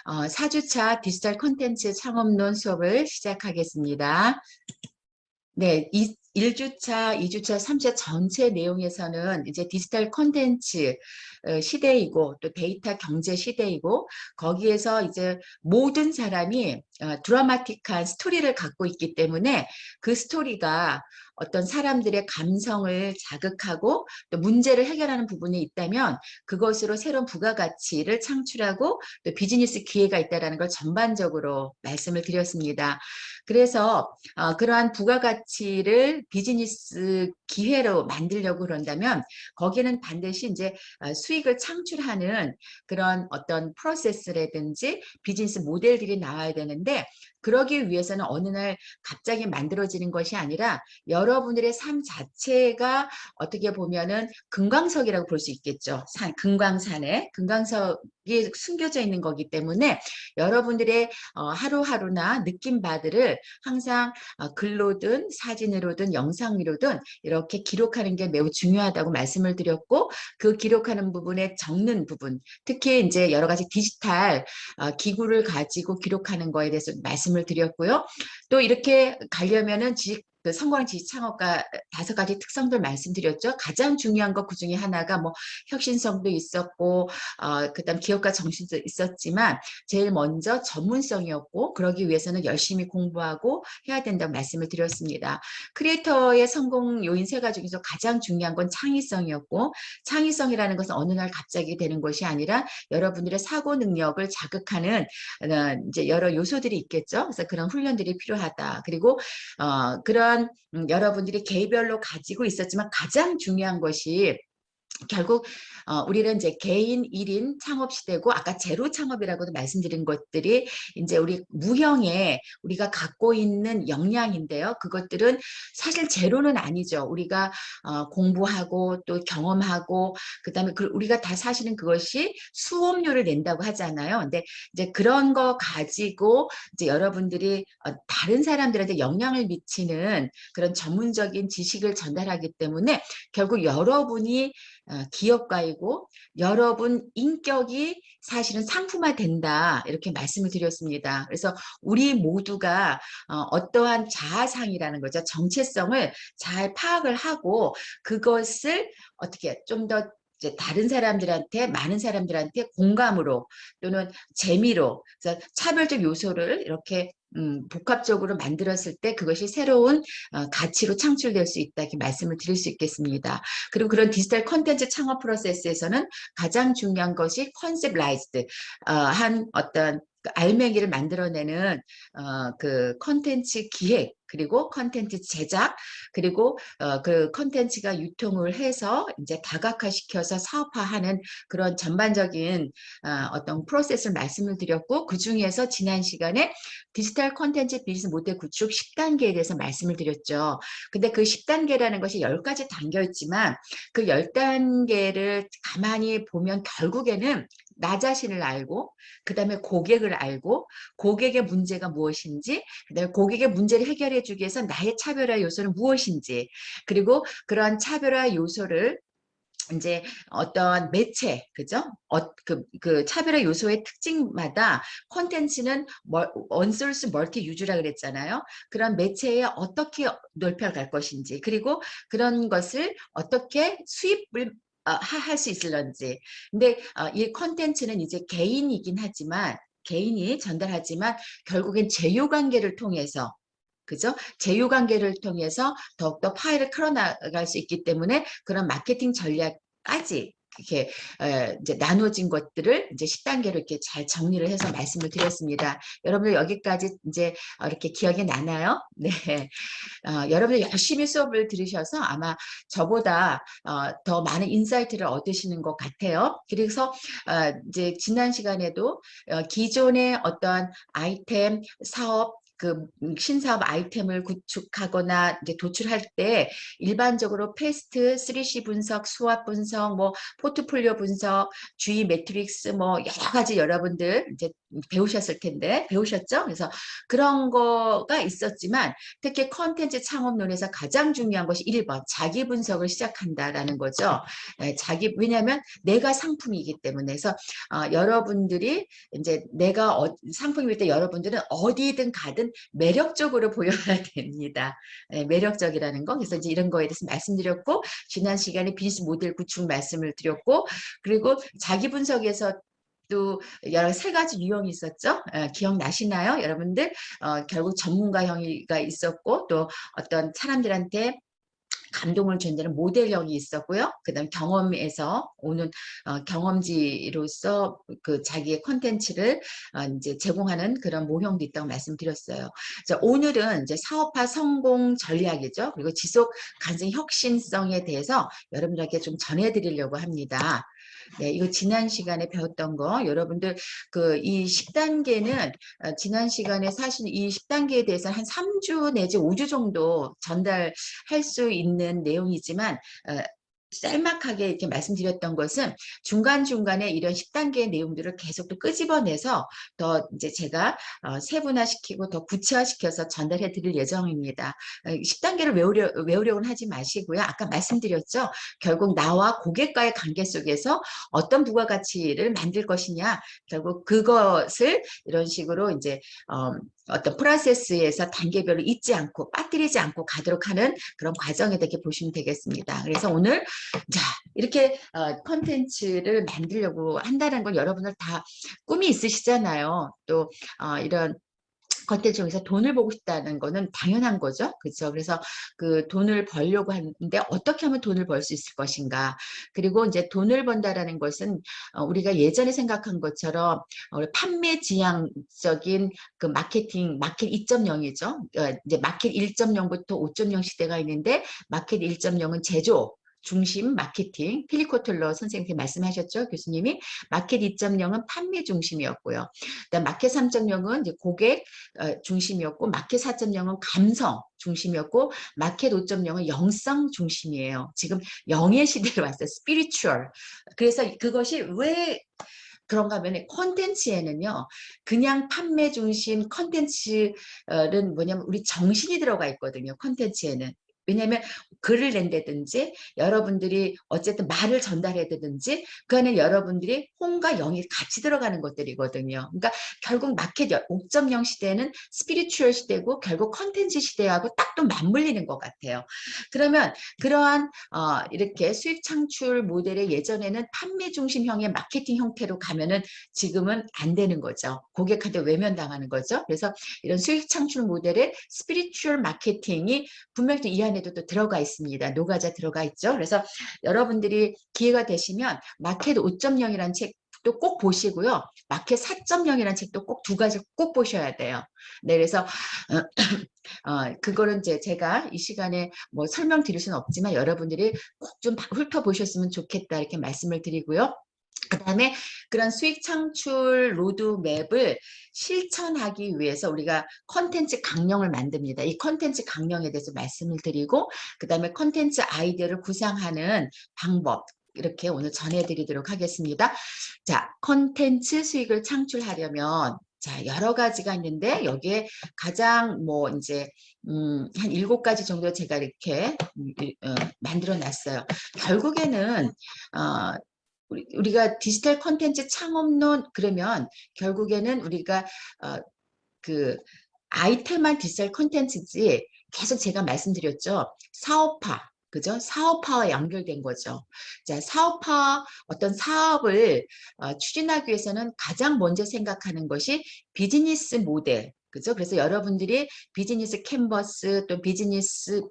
4주차 디지털 콘텐츠 창업론 수업을 시작하겠습니다. 네, 1주차, 2주차, 3주차 전체 내용에서는 이제 디지털 콘텐츠 시대이고 또 데이터 경제 시대이고 거기에서 이제 모든 사람이 드라마틱한 스토리를 갖고 있기 때문에 그 스토리가 어떤 사람들의 감성을 자극하고 또 문제를 해결하는 부분이 있다면 그것으로 새로운 부가가치를 창출하고 또 비즈니스 기회가 있다는 걸 전반적으로 말씀을 드렸습니다. 그래서 그러한 부가가치를 비즈니스 기회로 만들려고 그런다면 거기에는 반드시 이제 수익을 창출하는 그런 어떤 프로세스라든지 비즈니스 모델들이 나와야 되는데 그러기 위해서는 어느 날 갑자기 만들어지는 것이 아니라 여러분들의 삶 자체가 어떻게 보면은 금강석이라고 볼 수 있겠죠. 금강산에 금강석이 숨겨져 있는 거기 때문에 여러분들의 하루하루나 느낌바들을 항상 글로든 사진으로든 영상으로든 이렇게 기록하는 게 매우 중요하다고 말씀을 드렸고 그 기록하는 부분에 적는 부분 특히 이제 여러 가지 디지털 기구를 가지고 기록하는 거에 대해서 말씀을 드렸고요. 또 이렇게 가려면은 그 성공한 지식 창업가 5가지 특성들 말씀드렸죠. 가장 중요한 것 그중에 하나가 뭐 혁신성도 있었고 그다음 기업가 정신도 있었지만 제일 먼저 전문성이었고 그러기 위해서는 열심히 공부하고 해야 된다고 말씀을 드렸습니다. 크리에이터의 성공 요인 3가지 중에서 가장 중요한 건 창의성이었고 창의성이라는 것은 어느 날 갑자기 되는 것이 아니라 여러분들의 사고 능력을 자극하는 이제 여러 요소들이 있겠죠. 그래서 그런 훈련들이 필요하다. 그리고 그런 여러분들이 개별로 가지고 있었지만 가장 중요한 것이 결국 우리는 이제 개인 1인 창업 시대고 아까 제로 창업이라고도 말씀드린 것들이 이제 우리 무형의 우리가 갖고 있는 역량인데요. 그것들은 사실 제로는 아니죠. 우리가 공부하고 또 경험하고 그다음에 우리가 다 사실은 그것이 수업료를 낸다고 하잖아요. 근데 이제 그런 거 가지고 이제 여러분들이 다른 사람들한테 영향을 미치는 그런 전문적인 지식을 전달하기 때문에 결국 여러분이 기업가이고 여러분 인격이 사실은 상품화된다 이렇게 말씀을 드렸습니다. 그래서 우리 모두가 어떠한 자아상이라는 거죠. 정체성을 잘 파악을 하고 그것을 어떻게 좀 더 이제 다른 사람들한테 많은 사람들한테 공감으로 또는 재미로 그래서 차별적 요소를 이렇게 복합적으로 만들었을 때 그것이 새로운 가치로 창출될 수 있다 이렇게 말씀을 드릴 수 있겠습니다. 그리고 그런 디지털 콘텐츠 창업 프로세스에서는 가장 중요한 것이 컨셉라이즈드 한 어떤 알맹이를 만들어내는 그 콘텐츠 기획 그리고 콘텐츠 제작 그리고 그 콘텐츠가 유통을 해서 이제 다각화시켜서 사업화하는 그런 전반적인 어떤 프로세스를 말씀을 드렸고 그 중에서 지난 시간에 디지털 콘텐츠 비즈니스 모델 구축 10단계에 대해서 말씀을 드렸죠. 근데 그 10단계라는 것이 10가지 담겨 있지만 그 10단계를 가만히 보면 결국에는 나 자신을 알고 그다음에 고객을 알고 고객의 문제가 무엇인지 그다음에 고객의 문제를 해결해 주기 위해서 나의 차별화 요소는 무엇인지 그리고 그러한 차별화 요소를 이제 어떤 매체, 그죠? 그 차별화 요소의 특징마다 콘텐츠는 원소스 멀티 유즈라 그랬잖아요. 그런 매체에 어떻게 넓혀갈 것인지, 그리고 그런 것을 어떻게 수입을 할 수 있을런지. 근데 이 콘텐츠는 이제 개인이긴 하지만 개인이 전달하지만 결국엔 제휴관계를 통해서 그죠? 제휴관계를 통해서 더욱더 파일을 끌어나갈 수 있기 때문에 그런 마케팅 전략까지 이렇게 이제 나눠진 것들을 이제 10단계로 이렇게 잘 정리를 해서 말씀을 드렸습니다. 여러분들 여기까지 이제 이렇게 기억이 나나요? 네. 여러분들 열심히 수업을 들으셔서 아마 저보다 더 많은 인사이트를 얻으시는 것 같아요. 그래서 이제 지난 시간에도 기존의 어떤 아이템, 사업, 신사업 아이템을 구축하거나 이제 도출할 때 일반적으로 패스트, 3C 분석, 수압 분석, 뭐 포트폴리오 분석, 주의 매트릭스 뭐 여러 가지 여러분들 이제 배우셨을 텐데 배우셨죠? 그래서 그런 거가 있었지만 특히 컨텐츠 창업론에서 가장 중요한 것이 1번 자기 분석을 시작한다라는 거죠. 왜냐하면 내가 상품이기 때문에. 그래서 여러분들이 이제 내가 상품일 때 여러분들은 어디든 가든 매력적으로 보여야 됩니다. 매력적이라는 거. 그래서 이제 이런 거에 대해서 말씀드렸고, 지난 시간에 비즈니스 모델 구축 말씀을 드렸고, 그리고 자기 분석에서 또 여러 세 가지 유형이 있었죠. 기억나시나요? 여러분들 결국 전문가형이 있었고 또 어떤 사람들한테 감동을 준다는 모델형이 있었고요. 그다음 경험에서 오는 경험지로서 그 자기의 컨텐츠를 이제 제공하는 그런 모형도 있다고 말씀드렸어요. 자, 오늘은 이제 사업화 성공 전략이죠. 그리고 지속 가능 혁신성에 대해서 여러분들에게 좀 전해드리려고 합니다. 네, 이거 지난 시간에 배웠던 거 여러분들 이 10단계는 지난 시간에 사실 이 10단계에 대해서 한 3주 내지 5주 정도 전달할 수 있는 내용이지만 짤막하게 이렇게 말씀드렸던 것은 중간중간에 이런 10단계의 내용들을 계속 또 끄집어내서 더 이제 제가 세분화시키고 더 구체화시켜서 전달해 드릴 예정입니다. 10단계를 외우려고는 하지 마시고요. 아까 말씀드렸죠. 결국 나와 고객과의 관계 속에서 어떤 부가가치를 만들 것이냐. 결국 그것을 이런 식으로 이제 어떤 프로세스에서 단계별로 잊지 않고 빠뜨리지 않고 가도록 하는 그런 과정에 대해 보시면 되겠습니다. 그래서 오늘 자 이렇게 컨텐츠를 만들려고 한다는 건 여러분들 다 꿈이 있으시잖아요. 또 이런 컨텐츠 중에서 돈을 보고 싶다는 거는 당연한 거죠. 그렇죠. 그래서 그 돈을 벌려고 하는데 어떻게 하면 돈을 벌 수 있을 것인가. 그리고 이제 돈을 번다라는 것은 우리가 예전에 생각한 것처럼 판매 지향적인 그 마켓 2.0이죠. 이제 마켓 1.0부터 5.0 시대가 있는데 마켓 1.0은 제조 중심 마케팅, 필리코틀러 선생님께 말씀하셨죠, 교수님이. 마켓 2.0은 판매 중심이었고요. 그다음 마켓 3.0은 이제 고객 중심이었고, 마켓 4.0은 감성 중심이었고, 마켓 5.0은 영성 중심이에요. 지금 영의 시대로 왔어요. 스피리추얼. 그래서 그것이 왜 그런가 하면 콘텐츠에는요, 그냥 판매 중심 콘텐츠는 뭐냐면 우리 정신이 들어가 있거든요. 콘텐츠에는. 왜냐하면 글을 낸다든지 여러분들이 어쨌든 말을 전달해야되든지 그 안에 여러분들이 홍과 영이 같이 들어가는 것들이거든요. 그러니까 결국 마켓 5.0 시대는 스피리추얼 시대고 결국 컨텐츠 시대하고 딱 또 맞물리는 것 같아요. 그러면 그러한 이렇게 수익 창출 모델의 예전에는 판매 중심형의 마케팅 형태로 가면은 지금은 안 되는 거죠. 고객한테 외면당하는 거죠. 그래서 이런 수익 창출 모델의 스피리추얼 마케팅이 분명히 이 안에도 또 들어가 있습니다. 노가자 들어가 있죠. 그래서 여러분들이 기회가 되시면 마켓 5.0이라는 책도 꼭 보시고요. 마켓 4.0이라는 책도 꼭 두 가지 꼭 보셔야 돼요. 네, 그래서 그거는 이제 제가 이 시간에 뭐 설명드릴 수는 없지만 여러분들이 꼭 좀 훑어보셨으면 좋겠다 이렇게 말씀을 드리고요. 그 다음에 그런 수익 창출 로드맵을 실천하기 위해서 우리가 컨텐츠 강령을 만듭니다. 이 컨텐츠 강령에 대해서 말씀을 드리고 그 다음에 컨텐츠 아이디어를 구상하는 방법 이렇게 오늘 전해드리도록 하겠습니다. 자, 컨텐츠 수익을 창출하려면 자, 여러 가지가 있는데 여기에 가장 뭐 이제 한 7가지 정도 제가 이렇게 만들어 놨어요. 결국에는 우리가 디지털 콘텐츠 창업론 그러면 결국에는 우리가 그 아이템만 디지털 콘텐츠지 계속 제가 말씀드렸죠. 사업화. 그죠? 사업화와 연결된 거죠. 자, 사업화, 어떤 사업을 추진하기 위해서는 가장 먼저 생각하는 것이 비즈니스 모델. 그죠? 그래서 여러분들이 비즈니스 캔버스 또 비즈니스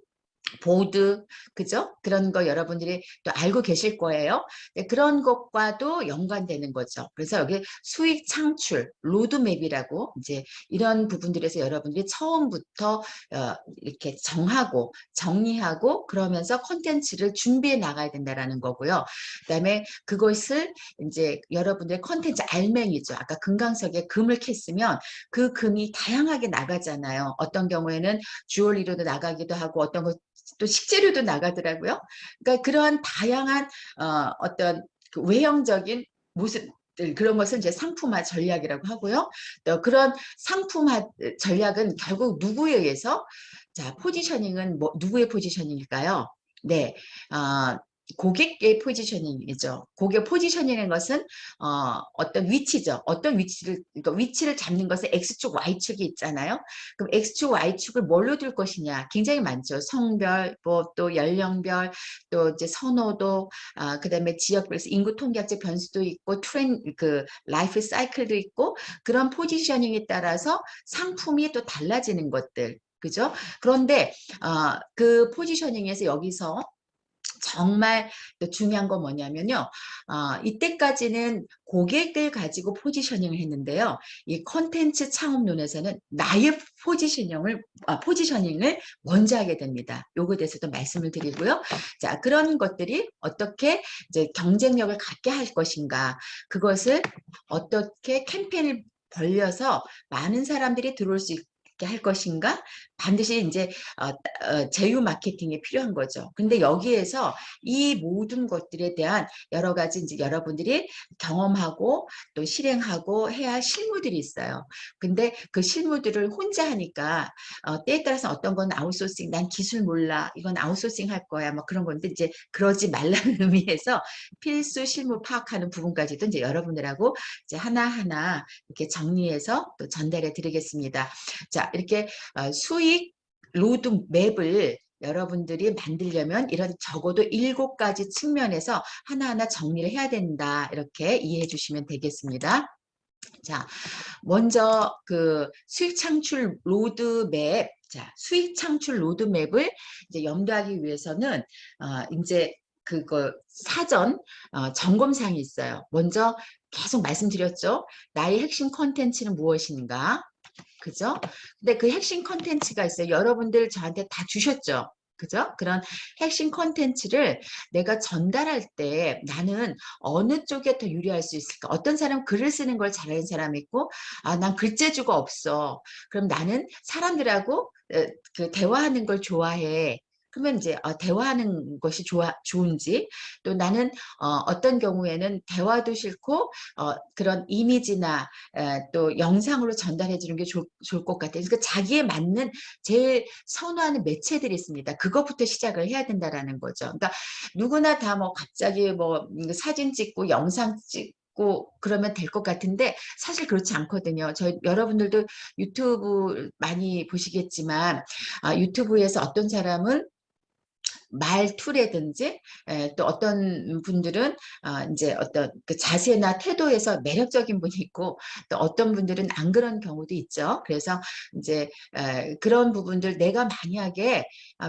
보드, 그죠? 그런 거 여러분들이 또 알고 계실 거예요. 네, 그런 것과도 연관되는 거죠. 그래서 여기 수익 창출, 로드맵이라고 이제 이런 부분들에서 여러분들이 처음부터 이렇게 정하고 정리하고 그러면서 콘텐츠를 준비해 나가야 된다라는 거고요. 그다음에 그것을 이제 여러분들의 콘텐츠 알맹이죠. 아까 금강석에 금을 캤으면 그 금이 다양하게 나가잖아요. 어떤 경우에는 주얼리로도 나가기도 하고 어떤 것 또 식재료도 나가더라고요. 그러니까 그런 다양한 어떤 그 외형적인 모습들 그런 것을 이제 상품화 전략이라고 하고요. 또 그런 상품화 전략은 결국 누구에 의해서 자 포지셔닝은 뭐 누구의 포지셔닝일까요? 네, 고객의 포지셔닝이죠. 고객 포지셔닝인 것은 어떤 위치죠. 어떤 위치를 그러니까 위치를 잡는 것은 X축, Y축이 있잖아요. 그럼 X축, Y축을 뭘로 둘 것이냐 굉장히 많죠. 성별, 뭐 또 연령별, 또 이제 선호도, 그다음에 지역별에서 인구 통계학적 변수도 있고 그 라이프 사이클도 있고 그런 포지셔닝에 따라서 상품이 또 달라지는 것들. 그죠? 그런데 그 포지셔닝에서 여기서 정말 중요한 건 뭐냐면요. 이때까지는 고객을 가지고 포지셔닝을 했는데요. 이 컨텐츠 창업론에서는 나의 포지셔닝을 먼저 하게 됩니다. 요거에 대해서도 말씀을 드리고요. 자, 그런 것들이 어떻게 이제 경쟁력을 갖게 할 것인가. 그것을 어떻게 캠페인을 벌려서 많은 사람들이 들어올 수 있게 할 것인가 반드시 이제 제휴 마케팅이 필요한 거죠. 근데 여기에서 이 모든 것들에 대한 여러 가지 이제 여러분들이 경험하고 또 실행하고 해야 할 실무들이 있어요. 근데 그 실무들을 혼자 하니까 때에 따라서 어떤 건 아웃소싱, 난 기술 몰라, 이건 아웃소싱 할 거야, 뭐 그런 건데 이제 그러지 말라는 의미에서 필수 실무 파악하는 부분까지도 이제 여러분들하고 이제 하나하나 이렇게 정리해서 또 전달해 드리겠습니다. 자, 이렇게 수익 로드맵을 여러분들이 만들려면 이런 적어도 7가지 측면에서 하나하나 정리를 해야 된다. 이렇게 이해해 주시면 되겠습니다. 자, 먼저 그 수익 창출 로드맵, 자, 수익 창출 로드맵을 이제 염두하기 위해서는 이제 그거 사전 점검사항이 있어요. 먼저 계속 말씀드렸죠. 나의 핵심 컨텐츠는 무엇인가? 그죠? 근데 그 핵심 컨텐츠가 있어요. 여러분들 저한테 다 주셨죠? 그죠? 그런 핵심 컨텐츠를 내가 전달할 때 나는 어느 쪽에 더 유리할 수 있을까? 어떤 사람은 글을 쓰는 걸 잘하는 사람이 있고, 난 글재주가 없어. 그럼 나는 사람들하고 그 대화하는 걸 좋아해. 그러면 이제 대화하는 것이 좋은지 또 나는 어떤 경우에는 대화도 싫고 그런 이미지나 또 영상으로 전달해 주는 게 좋을 것 같아요. 그러니까 자기에 맞는 제일 선호하는 매체들이 있습니다. 그것부터 시작을 해야 된다라는 거죠. 그러니까 누구나 다 뭐 갑자기 뭐 사진 찍고 영상 찍고 그러면 될 것 같은데 사실 그렇지 않거든요. 여러분들도 유튜브 많이 보시겠지만 유튜브에서 어떤 사람은 말투라든지 또 어떤 분들은 이제 어떤 그 자세나 태도에서 매력적인 분이 있고 또 어떤 분들은 안 그런 경우도 있죠. 그래서 이제 그런 부분들 내가 만약에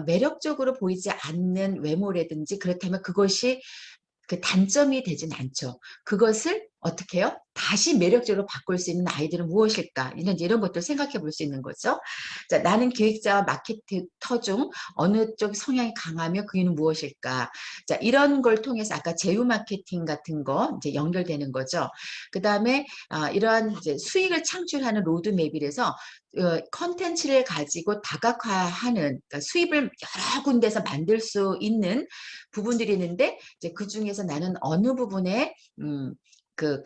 매력적으로 보이지 않는 외모라든지 그렇다면 그것이 그 단점이 되진 않죠. 그것을 어떻게 해요? 다시 매력적으로 바꿀 수 있는 아이들은 무엇일까? 이런 것들 생각해 볼 수 있는 거죠. 자, 나는 기획자와 마케터 중 어느 쪽 성향이 강하며 그 이유는 무엇일까? 자, 이런 걸 통해서 아까 제휴 마케팅 같은 거 이제 연결되는 거죠. 그 다음에 이러한 이제 수익을 창출하는 로드맵이라서 컨텐츠를 가지고 다각화하는 그러니까 수입을 여러 군데서 만들 수 있는 부분들이 있는데 이제 그 중에서 나는 어느 부분에 그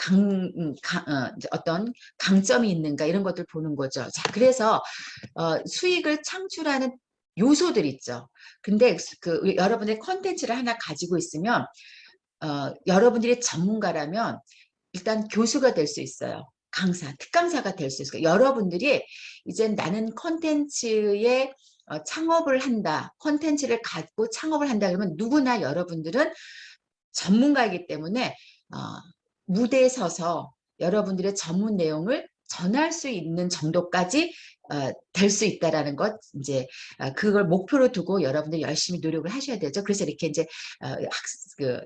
어떤 강점이 있는가 이런 것들 보는 거죠. 자, 그래서 수익을 창출하는 요소들 있죠. 근데 그 여러분의 컨텐츠를 하나 가지고 있으면 여러분들이 전문가라면 일단 교수가 될 수 있어요. 강사, 특강사가 될 수 있어요. 여러분들이 이제 나는 컨텐츠에 창업을 한다. 컨텐츠를 갖고 창업을 한다 그러면 누구나 여러분들은 전문가이기 때문에 무대에 서서 여러분들의 전문 내용을 전할 수 있는 정도까지 될 수 있다라는 것, 이제 그걸 목표로 두고 여러분들 열심히 노력을 하셔야 되죠. 그래서 이렇게 이제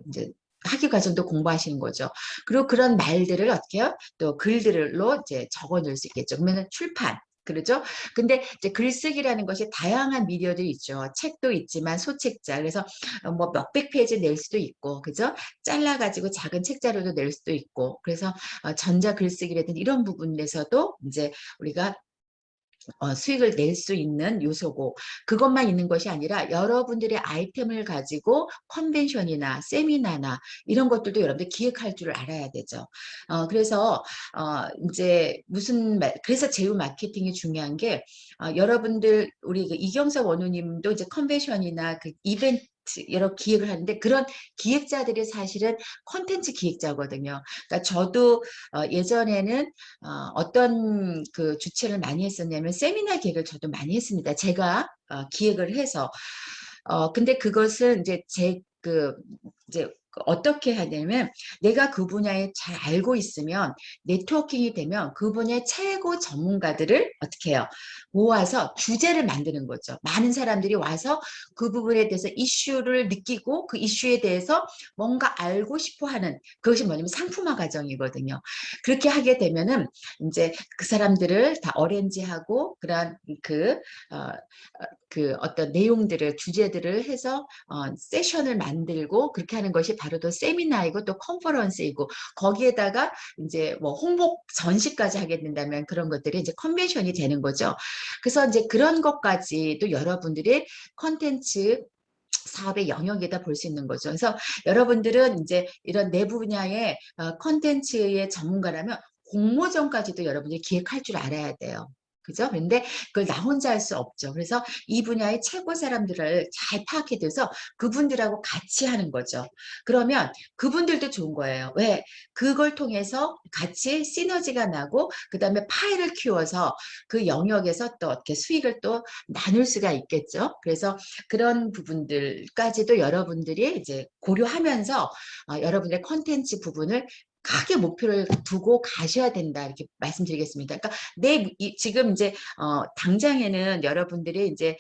이제 학위 과정도 공부하시는 거죠. 그리고 그런 말들을 어떻게 해요? 또 글들로 이제 적어 놓을 수 있겠죠. 그러면 출판. 그러죠? 근데 이제 글쓰기라는 것이 다양한 미디어들이 있죠. 책도 있지만 소책자. 그래서 뭐 몇백 페이지 낼 수도 있고, 그죠? 잘라가지고 작은 책자로도 낼 수도 있고, 그래서 전자 글쓰기라든지 이런 부분에서도 이제 우리가 수익을 낼 수 있는 요소고, 그것만 있는 것이 아니라 여러분들의 아이템을 가지고 컨벤션이나 세미나나 이런 것들도 여러분들 기획할 줄 알아야 되죠. 그래서 이제 그래서 제휴 마케팅이 중요한 게, 여러분들 우리 그 이경석 원우님도 이제 컨벤션이나 그 이벤트 여러 기획을 하는데, 그런 기획자들이 사실은 콘텐츠 기획자거든요. 그러니까 저도 예전에는 어떤 그 주최를 많이 했었냐면 세미나 기획을 저도 많이 했습니다. 제가 기획을 해서 근데 그것은 이제 이제 어떻게 하냐면, 내가 그 분야에 잘 알고 있으면, 네트워킹이 되면 그 분야의 최고 전문가들을 어떻게 해요? 모아서 주제를 만드는 거죠. 많은 사람들이 와서 그 부분에 대해서 이슈를 느끼고 그 이슈에 대해서 뭔가 알고 싶어 하는, 그것이 뭐냐면 상품화 과정이거든요. 그렇게 하게 되면은 이제 그 사람들을 다 어레인지하고 그런 그 어떤 내용들을, 주제들을 해서 세션을 만들고, 그렇게 하는 것이 바로 또 세미나이고 또 컨퍼런스이고, 거기에다가 이제 뭐 홍보 전시까지 하게 된다면 그런 것들이 이제 컨벤션이 되는 거죠. 그래서 이제 그런 것까지도 여러분들이 컨텐츠 사업의 영역에다 볼 수 있는 거죠. 그래서 여러분들은 이제 이런 내부 분야의 컨텐츠의 전문가라면 공모전까지도 여러분들이 기획할 줄 알아야 돼요. 그죠? 근데 그걸 나 혼자 할 수 없죠. 그래서 이 분야의 최고 사람들을 잘 파악해 둬서 그분들하고 같이 하는 거죠. 그러면 그분들도 좋은 거예요. 왜? 그걸 통해서 같이 시너지가 나고, 그다음에 파일을 키워서 그 영역에서 또 어떻게 수익을 또 나눌 수가 있겠죠. 그래서 그런 부분들까지도 여러분들이 이제 고려하면서 여러분의 컨텐츠 부분을 크게 목표를 두고 가셔야 된다, 이렇게 말씀드리겠습니다. 그러니까 지금 이제 당장에는 여러분들이 이제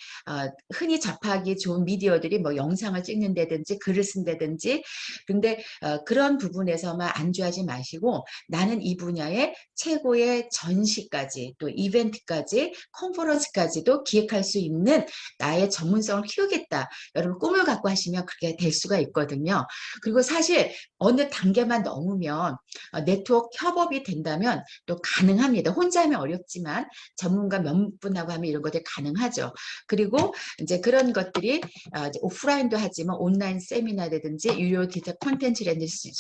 흔히 접하기 좋은 미디어들이 뭐 영상을 찍는다든지 글을 쓴다든지, 근데 그런 부분에서만 안주하지 마시고, 나는 이 분야의 최고의 전시까지 또 이벤트까지 컨퍼런스까지도 기획할 수 있는 나의 전문성을 키우겠다, 여러분 꿈을 갖고 하시면 그렇게 될 수가 있거든요. 그리고 사실 어느 단계만 넘으면 네트워크 협업이 된다면 또 가능합니다. 혼자 하면 어렵지만 전문가 몇 분하고 하면 이런 것들이 가능하죠. 그리고 이제 그런 것들이 이제 오프라인도 하지만 온라인 세미나라든지 유료 디지털 콘텐츠라든지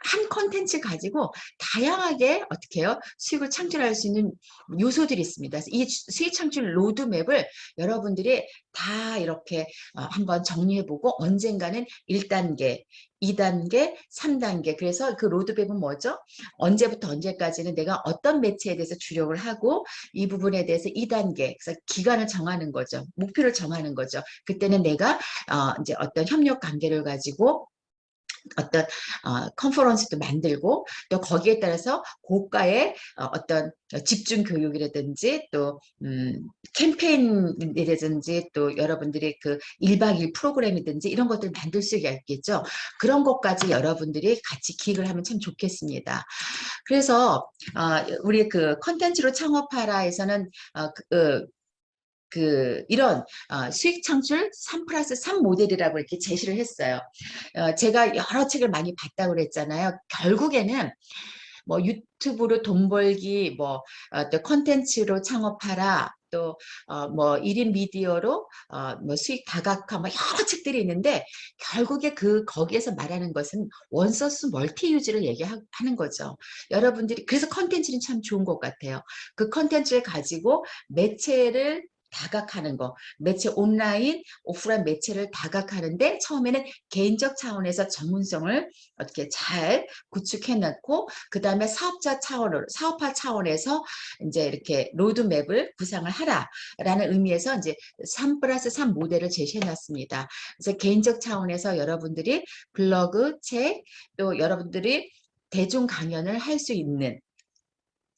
한 콘텐츠 가지고 다양하게 어떻게 해요? 수익을 창출할 수 있는 요소들이 있습니다. 이 수익 창출 로드맵을 여러분들이 다 이렇게 한번 정리해보고, 언젠가는 1단계, 2단계, 3단계. 그래서 그 로드맵은 뭐죠? 언제부터 언제까지는 내가 어떤 매체에 대해서 주력을 하고, 이 부분에 대해서 2단계, 그래서 기간을 정하는 거죠. 목표를 정하는 거죠. 그때는 내가 이제 어떤 협력 관계를 가지고 어떤 컨퍼런스도 만들고, 또 거기에 따라서 고가의 어떤 집중 교육이라든지 또 캠페인이라든지 또 여러분들이 그 1박 2일 프로그램이든지 이런 것들 만들 수가 있겠죠. 그런 것까지 여러분들이 같이 기획을 하면 참 좋겠습니다. 그래서 우리 그 컨텐츠로 창업하라에서는 이런 수익 창출 3 플러스 3 모델이라고 이렇게 제시를 했어요. 제가 여러 책을 많이 봤다고 그랬잖아요. 결국에는 뭐 유튜브로 돈 벌기, 뭐 또 컨텐츠로 창업하라, 또 뭐 1인 미디어로 뭐 수익 다각화, 뭐 여러 책들이 있는데, 결국에 거기에서 말하는 것은 원소스 멀티 유즈를 얘기하는 거죠. 여러분들이 그래서 컨텐츠는 참 좋은 것 같아요. 그 컨텐츠를 가지고 매체를 다각하는 거, 매체 온라인, 오프라인 매체를 다각하는데, 처음에는 개인적 차원에서 전문성을 어떻게 잘 구축해 놓고, 그 다음에 사업화 차원에서 이제 이렇게 로드맵을 구상을 하라라는 의미에서 이제 3 플러스 3 모델을 제시해 놨습니다. 그래서 개인적 차원에서 여러분들이 블로그, 책, 또 여러분들이 대중 강연을 할 수 있는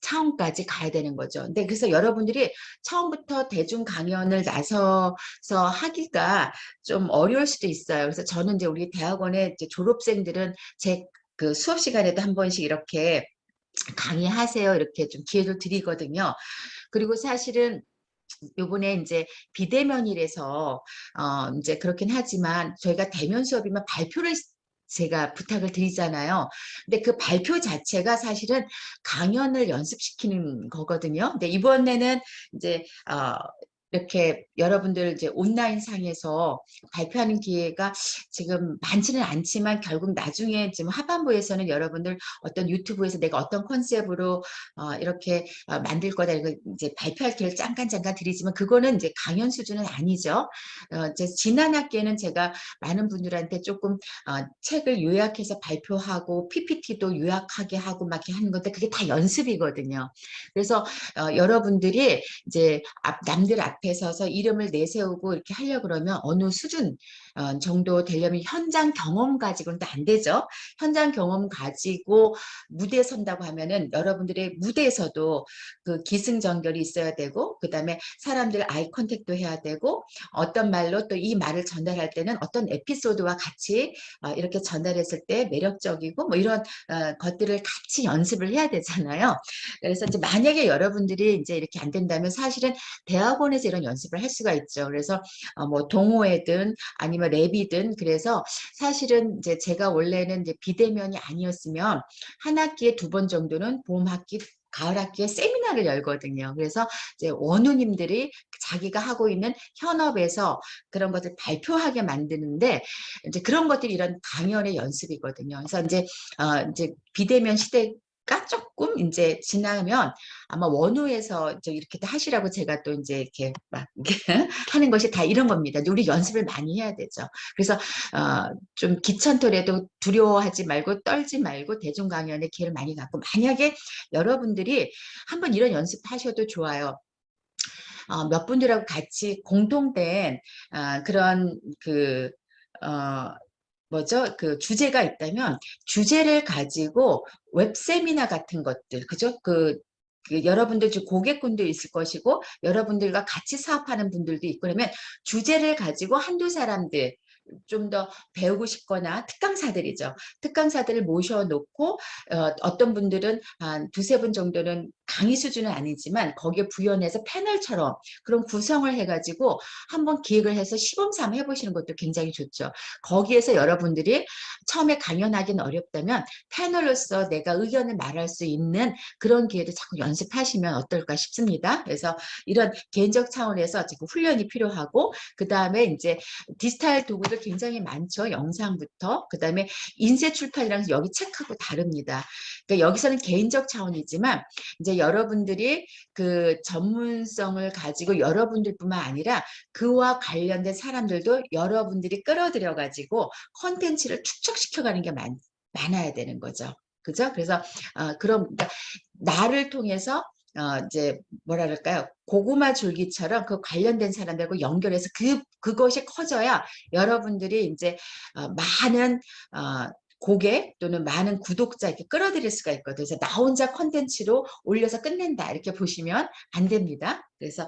차원까지 가야 되는 거죠. 근데 그래서 여러분들이 처음부터 대중 강연을 나서서 하기가 좀 어려울 수도 있어요. 그래서 저는 이제 우리 대학원의 이제 졸업생들은 제 그 수업 시간에도 한 번씩 이렇게 강의하세요. 이렇게 좀 기회를 드리거든요. 그리고 사실은 요번에 이제 비대면이라서 이제 그렇긴 하지만 저희가 대면 수업이면 발표를 제가 부탁을 드리잖아요. 근데 그 발표 자체가 사실은 강연을 연습시키는 거거든요. 근데 이번에는 이제 이렇게 여러분들 이제 온라인 상에서 발표하는 기회가 지금 많지는 않지만 결국 나중에 지금 하반부에서는 여러분들 어떤 유튜브에서 내가 어떤 컨셉으로 이렇게 만들 거다 이거 이제 발표할 기회를 잠깐 드리지만 그거는 이제 강연 수준은 아니죠. 이제 지난 학기에는 제가 많은 분들한테 조금 책을 요약해서 발표하고 PPT도 요약하게 하고 막 이렇게 하는 건데 그게 다 연습이거든요. 그래서 여러분들이 이제 남들 앞에 서서 이름을 내세우고 이렇게 하려고 그러면 어느 수준 정도 되려면 현장 경험 가지고는 또 안 되죠. 현장 경험 가지고 무대에 선다고 하면은 여러분들의 무대에서도 그 기승전결이 있어야 되고 그다음에 사람들 아이 컨택도 해야 되고 어떤 말로 또 이 말을 전달할 때는 어떤 에피소드와 같이 이렇게 전달했을 때 매력적이고 뭐 이런 것들을 같이 연습을 해야 되잖아요. 그래서 이제 만약에 여러분들이 이제 이렇게 안 된다면 사실은 대학원에서 이런 연습을 할 수가 있죠. 그래서 뭐 동호회든 아니면 랩이든 그래서 사실은 이제 제가 원래는 이제 비대면이 아니었으면 한 학기에 2번 정도는 봄 학기 가을 학기에 세미나를 열거든요. 그래서 이제 원우님들이 자기가 하고 있는 현업에서 그런 것을 발표하게 만드는데 이제 그런 것들이 이런 강연의 연습이거든요. 그래서 이제 비대면 시대가 조금 이제 지나면 아마 원우에서 이제 이렇게 하시라고 제가 또 이제 이렇게 막 하는 것이 다 이런 겁니다. 우리 연습을 많이 해야 되죠. 그래서 좀 귀찮더라도 두려워하지 말고 떨지 말고 대중 강연의 기회를 많이 갖고 만약에 여러분들이 한번 이런 연습하셔도 좋아요. 몇 분들하고 같이 공통된 그런 그 뭐죠? 그 주제가 있다면 주제를 가지고 웹 세미나 같은 것들, 그죠? 그 여러분들 중 고객군도 있을 것이고 여러분들과 같이 사업하는 분들도 있고 그러면 주제를 가지고 한두 사람들 좀 더 배우고 싶거나 특강사들이죠. 특강사들을 모셔놓고 어떤 분들은 한 2~3분 정도는 강의 수준은 아니지만 거기에 부연해서 패널처럼 그런 구성을 해가지고 한번 기획을 해서 시범3 해보시는 것도 굉장히 좋죠. 거기에서 여러분들이 처음에 강연하기는 어렵다면 패널로서 내가 의견을 말할 수 있는 그런 기회를 자꾸 연습하시면 어떨까 싶습니다. 그래서 이런 개인적 차원에서 지금 훈련이 필요하고 그 다음에 이제 디지털 도구들 굉장히 많죠. 영상부터 그 다음에 인쇄 출판이랑 여기 책하고 다릅니다. 그러니까 여기서는 개인적 차원이지만 이제 여러분들이 그 전문성을 가지고 여러분들뿐만 아니라 그와 관련된 사람들도 여러분들이 끌어들여 가지고 콘텐츠를 축적시켜가는 게 많아야 되는 거죠. 그죠? 그래서 그럼 그러니까 나를 통해서 이제 뭐라 그럴까요? 고구마 줄기처럼 그 관련된 사람들하고 연결해서 그것이 커져야 여러분들이 이제 많은 고객 또는 많은 구독자 이렇게 끌어들일 수가 있거든요. 그래서 나 혼자 컨텐츠로 올려서 끝낸다 이렇게 보시면 안 됩니다. 그래서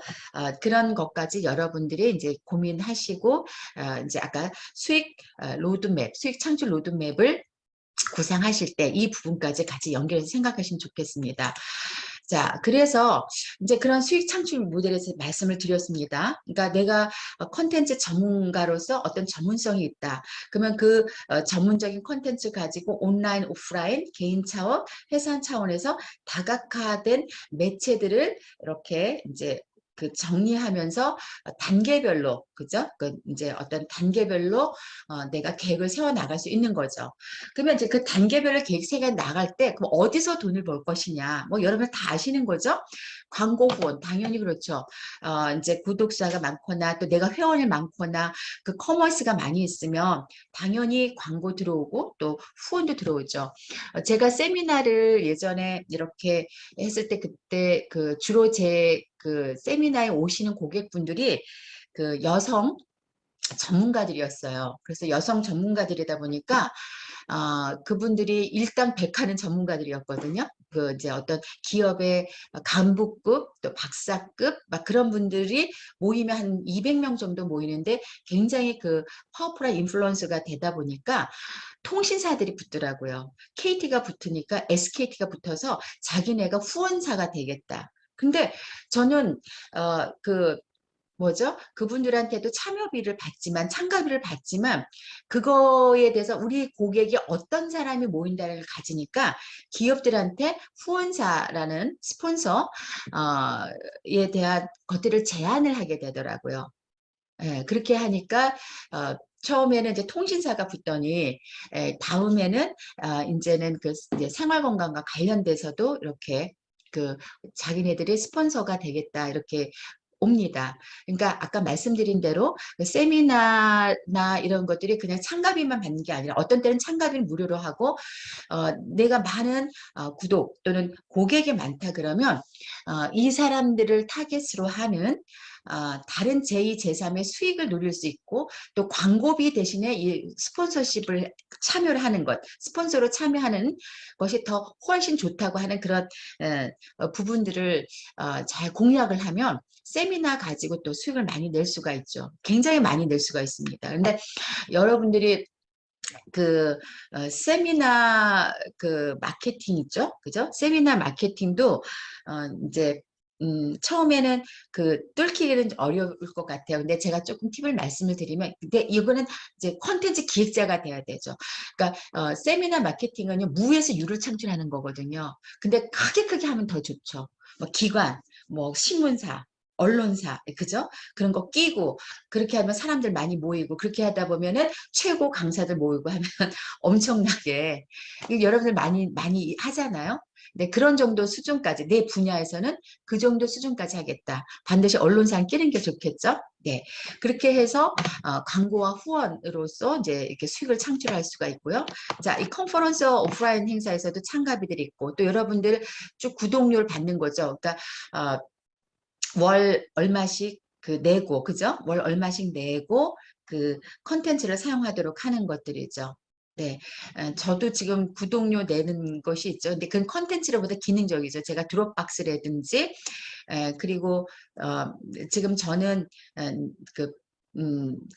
그런 것까지 여러분들이 이제 고민하시고 이제 아까 수익 로드맵, 수익 창출 로드맵을 구상하실 때 이 부분까지 같이 연결해서 생각하시면 좋겠습니다. 자, 그래서 이제 그런 수익 창출 모델에 서 말씀을 드렸습니다. 그러니까 내가 컨텐츠 전문가로서 어떤 전문성이 있다. 그러면 그 전문적인 컨텐츠 가지고 온라인, 오프라인, 개인 차원, 회사 차원에서 다각화된 매체들을 이렇게 이제 그 정리하면서 단계별로 그죠? 그 이제 어떤 단계별로 내가 계획을 세워 나갈 수 있는 거죠. 그러면 이제 그 단계별로 계획 세워 나갈 때 그럼 어디서 돈을 벌 것이냐? 뭐 여러분 다 아시는 거죠? 광고 후원 당연히 그렇죠. 이제 구독자가 많거나 또 내가 회원이 많거나 그 커머스가 많이 있으면 당연히 광고 들어오고 또 후원도 들어오죠. 제가 세미나를 예전에 이렇게 했을 때 그때 그 주로 제 그 세미나에 오시는 고객분들이 그 여성 전문가들이었어요. 그래서 여성 전문가들이다 보니까 그분들이 일당백하는 전문가들이었거든요. 그 이제 어떤 기업의 간부급 또 박사급 막 그런 분들이 모이면 한 200명 정도 모이는데 굉장히 그 파워풀한 인플루언서가 되다 보니까 통신사들이 붙더라고요. KT가 붙으니까 SKT가 붙어서 자기네가 후원사가 되겠다. 근데 저는 그 뭐죠? 그분들한테도 참여비를 받지만 참가비를 받지만 그거에 대해서 우리 고객이 어떤 사람이 모인다를 가지니까 기업들한테 후원사라는 스폰서에 대한 것들을 제안을 하게 되더라고요. 예, 그렇게 하니까 처음에는 이제 통신사가 붙더니 다음에는 이제는 그 이제 생활건강과 관련돼서도 이렇게 그 자기네들이 스폰서가 되겠다 이렇게 옵니다. 그러니까 아까 말씀드린 대로 그 세미나나 이런 것들이 그냥 참가비만 받는 게 아니라 어떤 때는 참가비를 무료로 하고 내가 많은 구독 또는 고객이 많다 그러면 이 사람들을 타겟으로 하는 다른 제2, 제3의 수익을 누릴 수 있고 또 광고비 대신에 이 스폰서십을 참여를 하는 것, 스폰서로 참여하는 것이 더 훨씬 좋다고 하는 그런 부분들을 잘 공략을 하면 세미나 가지고 또 수익을 많이 낼 수가 있죠. 굉장히 많이 낼 수가 있습니다. 근데 여러분들이 그 세미나 그 마케팅 있죠, 그죠? 세미나 마케팅도 이제 처음에는 그 뚫기는 어려울 것 같아요. 근데 제가 조금 팁을 말씀을 드리면, 근데 이거는 이제 콘텐츠 기획자가 돼야 되죠. 그러니까 세미나 마케팅은 무에서 유를 창출하는 거거든요. 근데 크게 하면 더 좋죠. 뭐 기관, 뭐 신문사, 언론사, 그죠? 그런 거 끼고 그렇게 하면 사람들 많이 모이고 그렇게 하다 보면은 최고 강사들 모이고 하면 엄청나게 여러분들 많이 하잖아요. 네, 그런 정도 수준까지 내 분야에서는 그 정도 수준까지 하겠다. 반드시 언론사는 끼는 게 좋겠죠. 네, 그렇게 해서 광고와 후원으로서 이제 이렇게 수익을 창출할 수가 있고요. 자, 이 컨퍼런스 오프라인 행사에서도 참가비들이 있고 또 여러분들 쭉 구독료를 받는 거죠. 그러니까 월 얼마씩 그 내고, 그죠? 월 얼마씩 내고 그 컨텐츠를 사용하도록 하는 것들이죠. 네, 저도 지금 구독료 내는 것이 있죠. 근데 그건 컨텐츠로보다 기능적이죠. 제가 드롭박스라든지, 그리고 지금 저는 그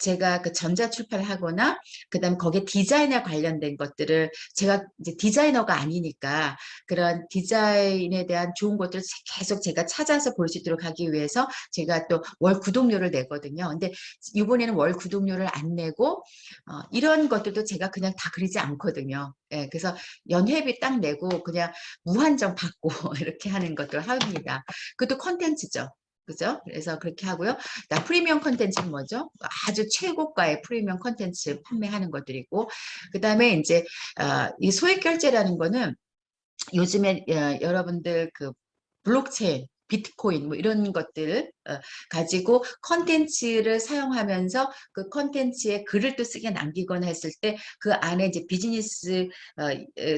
제가 그 전자출판을 하거나 그다음 거기에 디자인에 관련된 것들을 제가 이제 디자이너가 아니니까 그런 디자인에 대한 좋은 것들을 계속 제가 찾아서 볼 수 있도록 하기 위해서 제가 또 월 구독료를 내거든요. 근데 이번에는 월 구독료를 안 내고 이런 것들도 제가 그냥 다 그리지 않거든요. 예, 그래서 연회비 딱 내고 그냥 무한정 받고 이렇게 하는 것들 합니다. 그것도 콘텐츠죠. 그죠? 그래서 그렇게 하고요. 나 프리미엄 컨텐츠는 뭐죠? 아주 최고가의 프리미엄 컨텐츠 판매하는 것들이고, 그 다음에 이제 이 소액 결제라는 거는 요즘에 여러분들 그 블록체인, 비트코인 뭐 이런 것들 가지고 컨텐츠를 사용하면서 그 컨텐츠에 글을 또 쓰게 남기거나 했을 때 그 안에 이제 비즈니스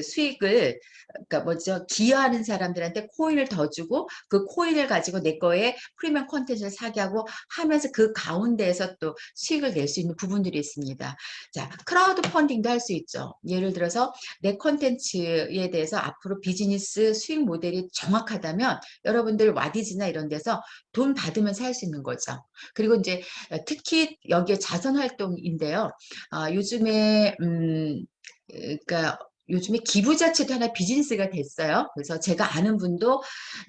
수익을 그러니까 뭐죠 기여하는 사람들한테 코인을 더 주고 그 코인을 가지고 내 거에 프리미엄 컨텐츠를 사게 하고 하면서 그 가운데에서 또 수익을 낼 수 있는 부분들이 있습니다. 자, 크라우드 펀딩도 할 수 있죠. 예를 들어서 내 콘텐츠에 대해서 앞으로 비즈니스 수익 모델이 정확하다면 여러분들 와디즈나 이런 데서 돈 받으면서 할 수 있는 거죠. 그리고 이제 특히 여기에 자선 활동인데요. 요즘에 그러니까 요즘에 기부 자체도 하나 비즈니스가 됐어요. 그래서 제가 아는 분도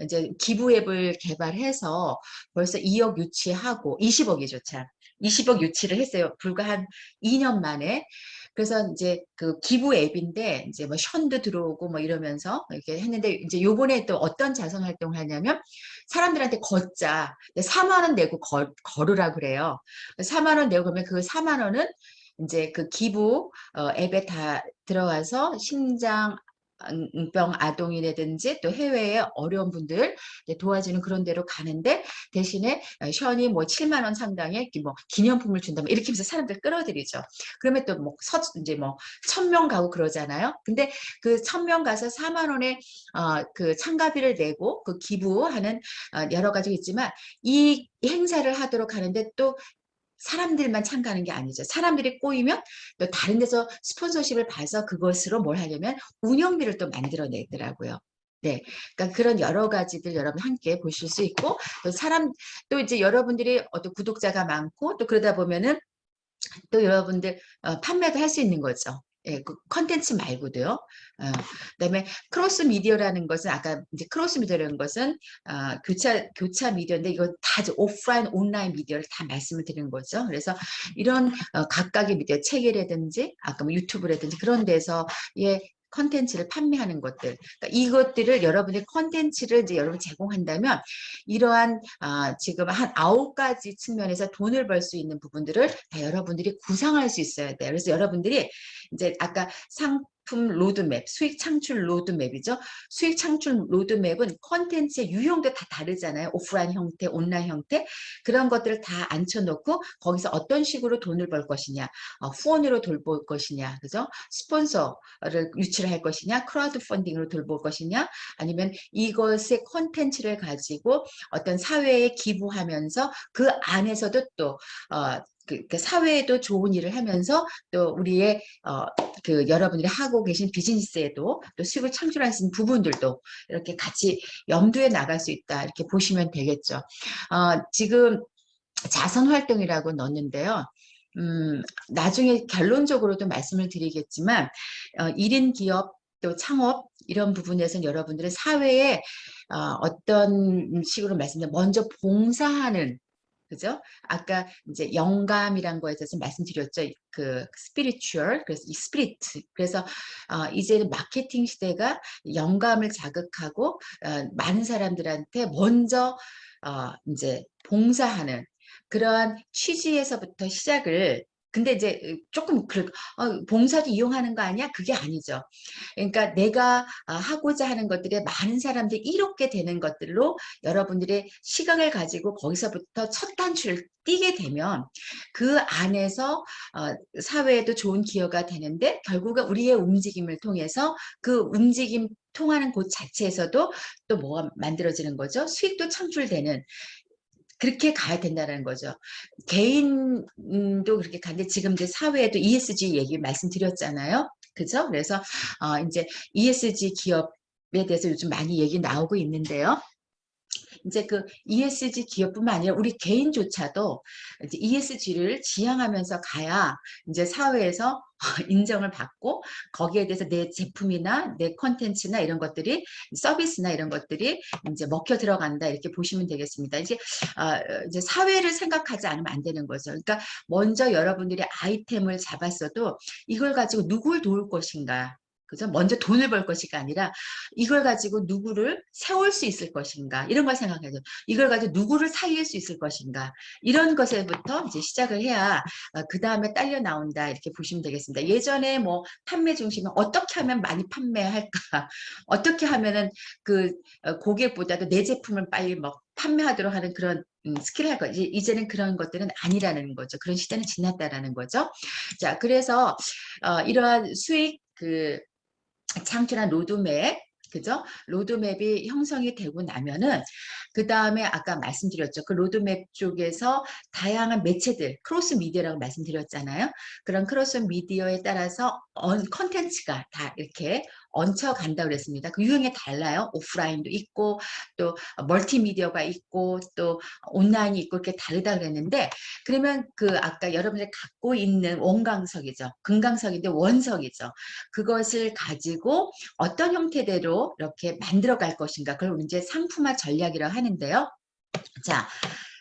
이제 기부 앱을 개발해서 벌써 2억 유치하고 20억이죠, 참. 20억 유치를 했어요. 불과 한 2년 만에. 그래서 이제 그 기부 앱인데 이제 뭐 션도 들어오고 뭐 이러면서 이렇게 했는데 이제 요번에 또 어떤 자선 활동을 하냐면 사람들한테 걷자. 4만 원 내고 걸으라 그래요. 4만 원 내고 그러면 그 4만 원은 이제 그 기부 앱에 다 들어가서 심장병 아동이라든지 또 해외에 어려운 분들 도와주는 그런 데로 가는데 대신에 션이 뭐 7만 원 상당의 뭐 기념품을 준다면 이렇게 하면서 사람들 끌어들이죠. 그러면 또 뭐 이제 뭐 1,000명 가고 그러잖아요. 근데 그 1,000명 가서 4만 원의 그 참가비를 내고 그 기부하는 여러 가지 있지만 이 행사를 하도록 하는데 또 사람들만 참가하는 게 아니죠. 사람들이 꼬이면 또 다른 데서 스폰서십을 봐서 그것으로 뭘 하려면 운영비를 또 만들어내더라고요. 네, 그러니까 그런 여러 가지들 여러분 함께 보실 수 있고 또 이제 여러분들이 어떤 구독자가 많고 또 그러다 보면은 또 여러분들 판매도 할 수 있는 거죠. 예, 그 컨텐츠 말고도요. 그다음에 크로스 미디어라는 것은 아까 이제 크로스 미디어라는 것은 교차 미디어인데 이건 다 오프라인, 온라인 미디어를 다 말씀을 드리는 거죠. 그래서 이런 각각의 미디어 책이라든지 아까 뭐 유튜브라든지 그런 데서 예, 컨텐츠를 판매하는 것들, 그러니까 이것들을 여러분의 컨텐츠를 이제 여러분 제공한다면 이러한 지금 한 9가지 측면에서 돈을 벌 수 있는 부분들을 다 여러분들이 구상할 수 있어야 돼요. 그래서 여러분들이 이제 아까 상품 로드맵, 수익 창출 로드맵이죠. 수익 창출 로드맵은 컨텐츠의 유형도 다 다르잖아요. 오프라인 형태, 온라인 형태 그런 것들을 다 앉혀놓고 거기서 어떤 식으로 돈을 벌 것이냐, 후원으로 돌볼 것이냐, 그죠? 스폰서를 유치할 것이냐, 크라우드 펀딩으로 돌볼 것이냐, 아니면 이것의 컨텐츠를 가지고 어떤 사회에 기부하면서 그 안에서도 또 그 사회에도 좋은 일을 하면서 또 우리의 그 여러분들이 하고 계신 비즈니스에도 또 수익을 창출할 수 있는 부분들도 이렇게 같이 염두에 나갈 수 있다 이렇게 보시면 되겠죠. 지금 자선 활동이라고 넣었는데요. 나중에 결론적으로도 말씀을 드리겠지만 1인 기업 또 창업 이런 부분에서는 여러분들의 사회에 어떤 식으로 말씀드리면 먼저 봉사하는 그죠? 아까 이제 영감이란 거에 대해서 말씀드렸죠. 그 스피리추얼, 그래서 이 스피리트. 그래서 이제는 마케팅 시대가 영감을 자극하고 많은 사람들한테 먼저 이제 봉사하는 그러한 취지에서부터 시작을 근데 이제 조금 봉사도 이용하는 거 아니야? 그게 아니죠. 그러니까 내가 하고자 하는 것들에 많은 사람들이 이롭게 되는 것들로 여러분들의 시각을 가지고 거기서부터 첫 단추를 띄게 되면 그 안에서 사회에도 좋은 기여가 되는데 결국은 우리의 움직임을 통해서 그 움직임 통하는 곳 자체에서도 또 뭐가 만들어지는 거죠? 수익도 창출되는 그렇게 가야 된다는 거죠. 개인도 그렇게 가는데 지금 이제 사회에도 ESG 얘기 말씀드렸잖아요. 그죠? 그래서 이제 ESG 기업에 대해서 요즘 많이 얘기 나오고 있는데요. 이제 그 ESG 기업뿐만 아니라 우리 개인조차도 이제 ESG를 지향하면서 가야 이제 사회에서 인정을 받고 거기에 대해서 내 제품이나 내 컨텐츠나 이런 것들이 서비스나 이런 것들이 이제 먹혀 들어간다 이렇게 보시면 되겠습니다. 이제 사회를 생각하지 않으면 안 되는 거죠. 그러니까 먼저 여러분들이 아이템을 잡았어도 이걸 가지고 누굴 도울 것인가. 그죠? 먼저 돈을 벌 것이가 아니라 이걸 가지고 누구를 세울 수 있을 것인가 이런 걸 생각해야죠. 이걸 가지고 누구를 살릴 수 있을 것인가 이런 것에부터 이제 시작을 해야 그 다음에 딸려 나온다 이렇게 보시면 되겠습니다. 예전에 뭐 판매 중심은 어떻게 하면 많이 판매할까 어떻게 하면은 그 고객보다도 내 제품을 빨리 뭐 판매하도록 하는 그런 스킬을 할 거지. 이제는 그런 것들은 아니라는 거죠. 그런 시대는 지났다라는 거죠. 자, 그래서 이러한 수익 창출한 로드맵, 그죠? 로드맵이 형성이 되고 나면은 그 다음에 아까 말씀드렸죠. 그 로드맵 쪽에서 다양한 매체들, 크로스 미디어라고 말씀드렸잖아요. 그런 크로스 미디어에 따라서 컨텐츠가 다 이렇게 얹혀간다고 그랬습니다. 그 유형이 달라요. 오프라인도 있고 또 멀티미디어가 있고 또 온라인이 있고 이렇게 다르다 그랬는데 그러면 그 아까 여러분들이 갖고 있는 원광석이죠. 금강석인데 원석이죠. 그것을 가지고 어떤 형태대로 이렇게 만들어 갈 것인가 그걸 이제 상품화 전략이라고 하는데요. 자,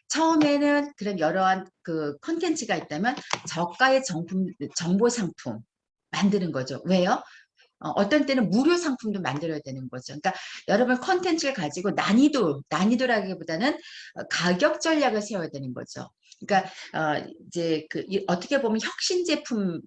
처음에는 그런 여러한 그 컨텐츠가 있다면 저가의 정보 상품 만드는 거죠. 왜요? 어떤 때는 무료 상품도 만들어야 되는 거죠. 그러니까 여러분 컨텐츠를 가지고 난이도라기보다는 가격 전략을 세워야 되는 거죠. 그러니까 이제 어떻게 보면 혁신 제품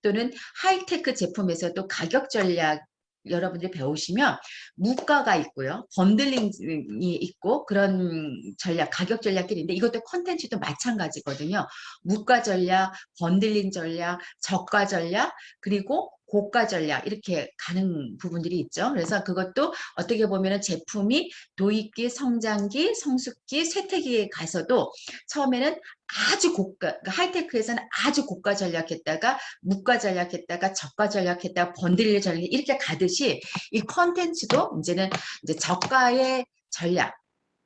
또는 하이테크 제품에서도 가격 전략 여러분들이 배우시면 무가가 있고요. 번들링이 있고 그런 전략, 가격 전략들이 있는데 이것도 컨텐츠도 마찬가지거든요. 무가 전략, 번들링 전략, 저가 전략, 그리고 고가 전략 이렇게 가는 부분들이 있죠. 그래서 그것도 어떻게 보면은 제품이 도입기, 성장기, 성숙기, 쇠퇴기에 가서도 처음에는 아주 고가, 그러니까 하이테크에서는 아주 고가 전략했다가 무가 전략했다가 저가 전략했다가 번들리 전략 이렇게 가듯이 이 컨텐츠도 이제는 이제 저가의 전략,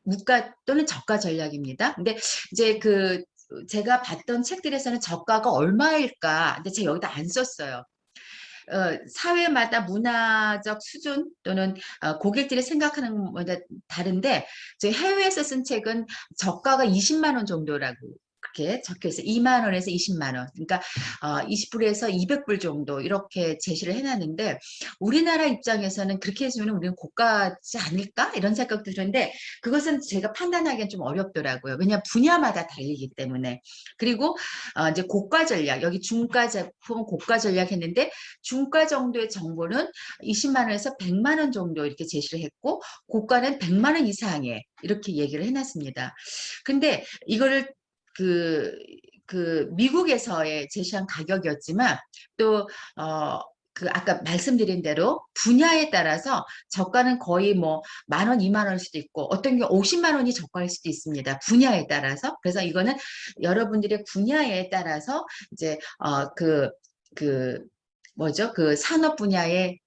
무가 또는 저가 전략입니다. 근데 이제 그 제가 봤던 책들에서는 저가가 얼마일까? 근데 제가 여기다 안 썼어요. 사회마다 문화적 수준 또는 고객들이 생각하는 것마다 다른데 제 해외에서 쓴 책은 저가가 20만 원 정도라고 그렇게 적혀 있어요. 2만 원에서 20만 원. 그러니까 20불에서 200불 정도 이렇게 제시를 해놨는데 우리나라 입장에서는 그렇게 해주면 우리는 고가지 않을까? 이런 생각도 드는데 그것은 제가 판단하기엔 좀 어렵더라고요. 왜냐하면 분야마다 달리기 때문에. 그리고 이제 고가 전략, 여기 중가 제품 고가 전략 했는데 중가 정도의 정보는 20만 원에서 100만 원 정도 이렇게 제시를 했고 고가는 100만 원 이상에 이렇게 얘기를 해놨습니다. 근데 이거를 그, 그 미국에서의 제시한 가격이었지만 또 그 아까 말씀드린 대로 분야에 따라서 저가는 거의 뭐 만 원, 2만 원일 수도 있고 어떤 경우 50만 원이 저가일 수도 있습니다. 분야에 따라서. 그래서 이거는 여러분들의 분야에 따라서 이제 그 뭐죠? 그 산업 분야의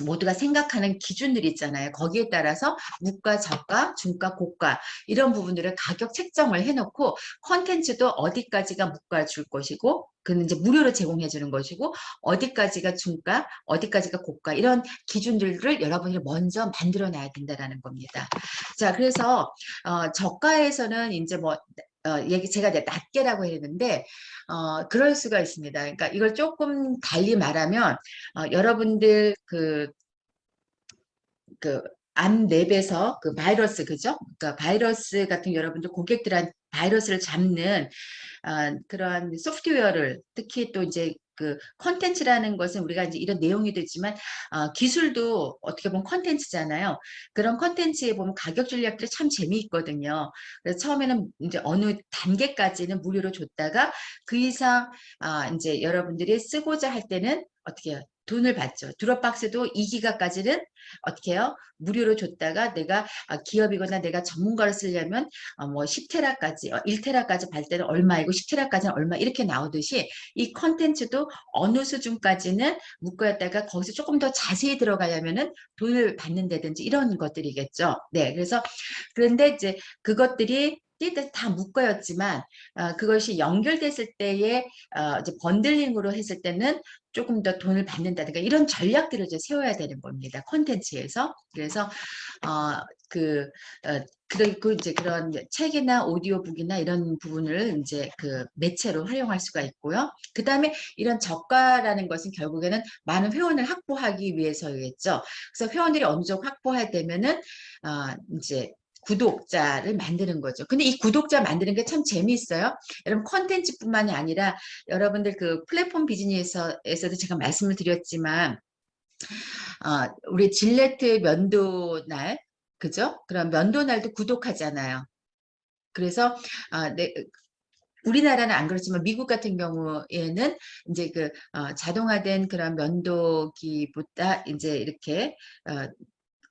모두가 생각하는 기준들이 있잖아요. 거기에 따라서 무가, 저가, 중가, 고가 이런 부분들을 가격 책정을 해놓고 콘텐츠도 어디까지가 무가 줄 것이고 그는 이제 무료로 제공해 주는 것이고 어디까지가 중가, 어디까지가 고가 이런 기준들을 여러분이 먼저 만들어 놔야 된다라는 겁니다. 자, 그래서 저가에서는 이제 뭐 얘기 제가 낮게라고 했는데 그럴 수가 있습니다. 그러니까 이걸 조금 달리 말하면 여러분들 그 암랩에서 그 바이러스 그죠? 그러니까 바이러스 같은 여러분들 고객들한 바이러스를 잡는 그러한 소프트웨어를 특히 또 이제 그 컨텐츠라는 것은 우리가 이제 이런 내용이 되지만 기술도 어떻게 보면 컨텐츠잖아요. 그런 컨텐츠에 보면 가격 전략들이 참 재미있거든요. 그래서 처음에는 이제 어느 단계까지는 무료로 줬다가 그 이상 이제 여러분들이 쓰고자 할 때는 어떻게 해요? 돈을 받죠. 드롭박스도 2기가까지는 어떻게 해요? 무료로 줬다가 내가 기업이거나 내가 전문가를 쓰려면 뭐 10테라까지 1테라까지 발 때는 얼마이고 10테라까지는 얼마 이렇게 나오듯이 이 컨텐츠도 어느 수준까지는 묶어였다가 거기서 조금 더 자세히 들어가려면은 돈을 받는다든지 이런 것들이겠죠. 네, 그래서 그런데 이제 그것들이 다 묶어였지만 그것이 연결됐을 때에 이제 번들링으로 했을 때는 조금 더 돈을 받는다든가 이런 전략들을 이제 세워야 되는 겁니다. 콘텐츠에서. 그래서 어, 그, 그리고 이제 그런 책이나 오디오북이나 이런 부분을 이제 그 매체로 활용할 수가 있고요. 그 다음에 이런 저가라는 것은 결국에는 많은 회원을 확보하기 위해서겠죠. 그래서 회원들이 어느 정도 확보해야 되면은, 이제 구독자를 만드는 거죠. 근데 이 구독자 만드는 게 참 재미있어요. 여러분 콘텐츠뿐만이 아니라 여러분들 그 플랫폼 비즈니스에서도 제가 말씀을 드렸지만 우리 질레트 면도날 그죠? 그럼 면도날도 구독하잖아요. 그래서 네, 우리나라는 안 그렇지만 미국 같은 경우에는 이제 그 자동화된 그런 면도기보다 이제 이렇게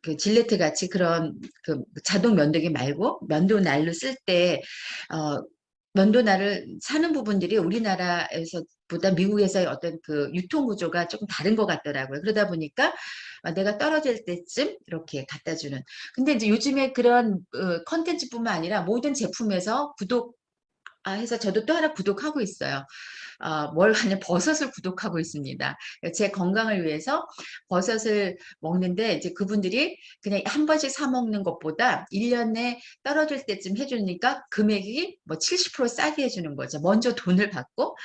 그 질레트 같이 그런 그 자동 면도기 말고 면도날로 쓸 때 면도날을 사는 부분들이 우리나라에서 보다 미국에서의 어떤 그 유통 구조가 조금 다른 것 같더라고요. 그러다 보니까 내가 떨어질 때쯤 이렇게 갖다 주는. 근데 이제 요즘에 그런 컨텐츠뿐만 아니라 모든 제품에서 구독 해서 저도 또 하나 구독하고 있어요. 뭘 하냐 버섯을 구독하고 있습니다. 제 건강을 위해서 버섯을 먹는데 이제 그분들이 그냥 한 번씩 사 먹는 것보다 1년에 떨어질 때쯤 해주니까 금액이 뭐 70% 싸게 해주는 거죠. 먼저 돈을 받고